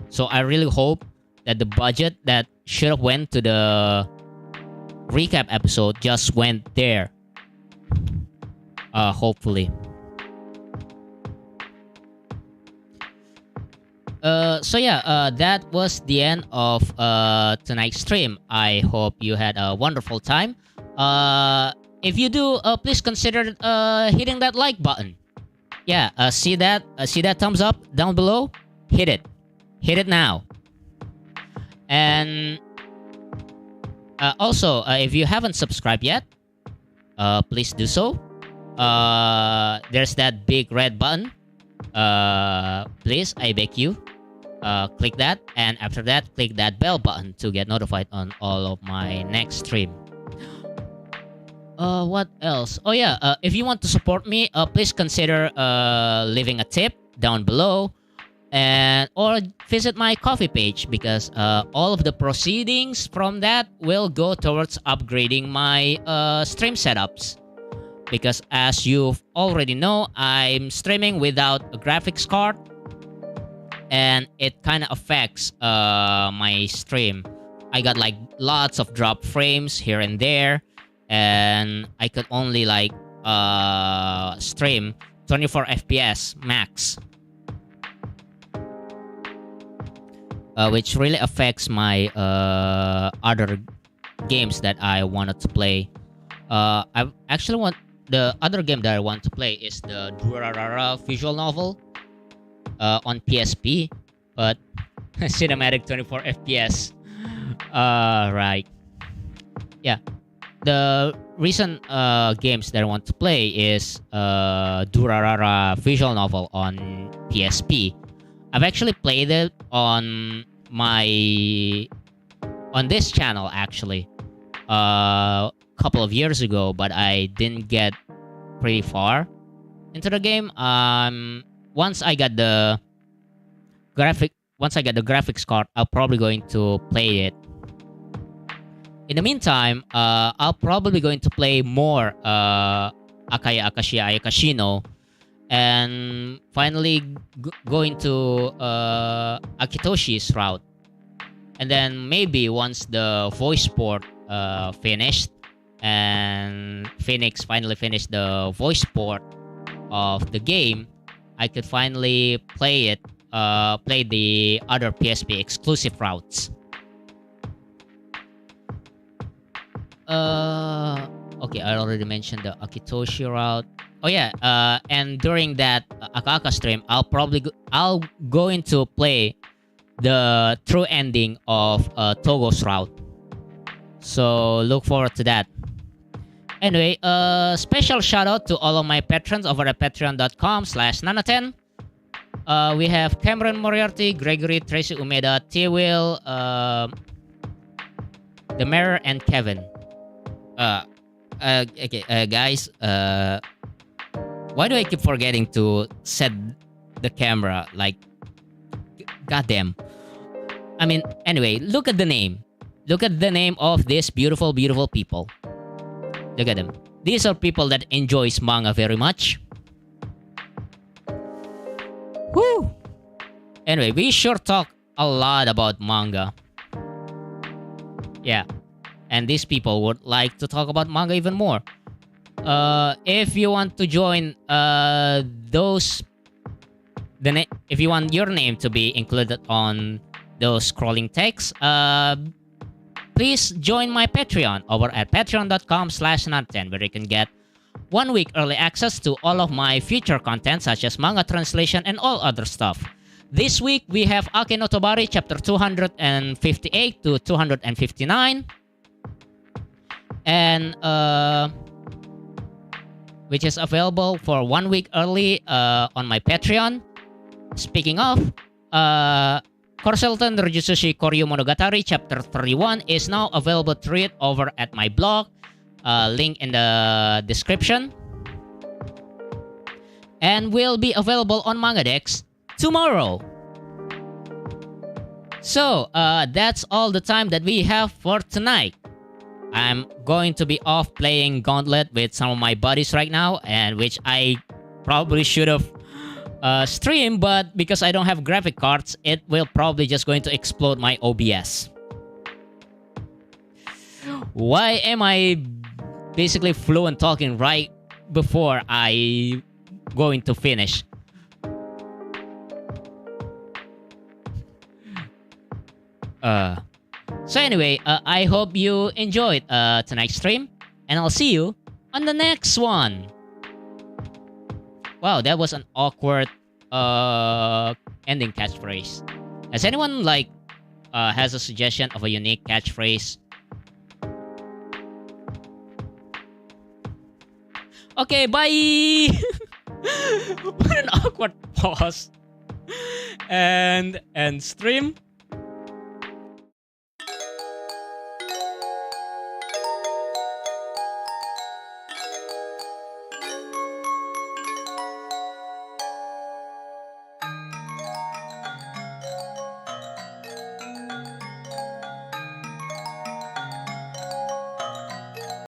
So I really hope that the budget that should have went to the recap episode just went there. Hopefully. So yeah, that was the end of tonight's stream. I hope you had a wonderful time. If you do, please consider hitting that like button. Yeah, see that thumbs up down below? Hit it now. And also, if you haven't subscribed yet, please do so. There's that big red button. Please, I beg you, click that, and after that, click that bell button to get notified on all of my next stream. What else? Oh yeah, if you want to support me, please consider leaving a tip down below, and or visit my Ko-fi page because all of the proceedings from that will go towards upgrading my stream setups. Because as you already know, I'm streaming without a graphics card, and it kind of affects my stream. I got like lots of drop frames here and there, and I could only like stream 24 FPS max, which really affects my other games that I wanted to play. I actually want the other game that I want to play is the Durarara visual novel on PSP, but cinematic 24 FPS. Right. Yeah. The recent games that I want to play is Durarara visual novel on PSP. I've actually played it on this channel actually couple of years ago, but I didn't get pretty far into the game. Once I got the graphics card, I'm probably going to play it. In the meantime, I'll probably going to play more Akai Ayakashi no, and finally going to Akitoshi's route. And then maybe once the voice port finished, and Phoenix finally finished the voice port of the game, I could finally play the other PSP exclusive routes. Okay, I already mentioned the Akitoshi route. Oh yeah, and during that Acca stream, I'll going to play the true ending of Togo's route. So look forward to that. Anyway, special shout out to all of my patrons over at patreon.com/Nanaten. We have Cameron Moriarty, Gregory, Tracy Umeda, TWil, the Mayor, and Kevin. Okay, guys, why do I keep forgetting to set the camera? Like, goddamn. I mean, anyway, look at the name. Look at the name of these beautiful, beautiful people. Look at them. These are people that enjoys manga very much. Woo! Anyway, we sure talk a lot about manga. Yeah. And these people would like to talk about manga even more. If you want to join if you want your name to be included on those scrolling texts, please join my Patreon over at patreon.com/Nanaten, where you can get 1 week early access to all of my future content, such as manga translation and all other stuff. This week, we have Ake no Tobari chapter 258 to 259. And, which is available for 1 week early on my Patreon. Speaking of, Korselten Ryusushi Koryu Monogatari Chapter 31 is now available to read over at my blog. Link in the description. And will be available on MangaDex tomorrow. So, that's all the time that we have for tonight. I'm going to be off playing Gauntlet with some of my buddies right now, and which I probably should have streamed, but because I don't have graphic cards, it will probably just going to explode my OBS. Why am I basically fluent talking right before I going to finish? So anyway, I hope you enjoyed tonight's stream, and I'll see you on the next one. Wow, that was an awkward ending catchphrase. Has anyone like has a suggestion of a unique catchphrase? Okay, bye. What an awkward pause. And stream.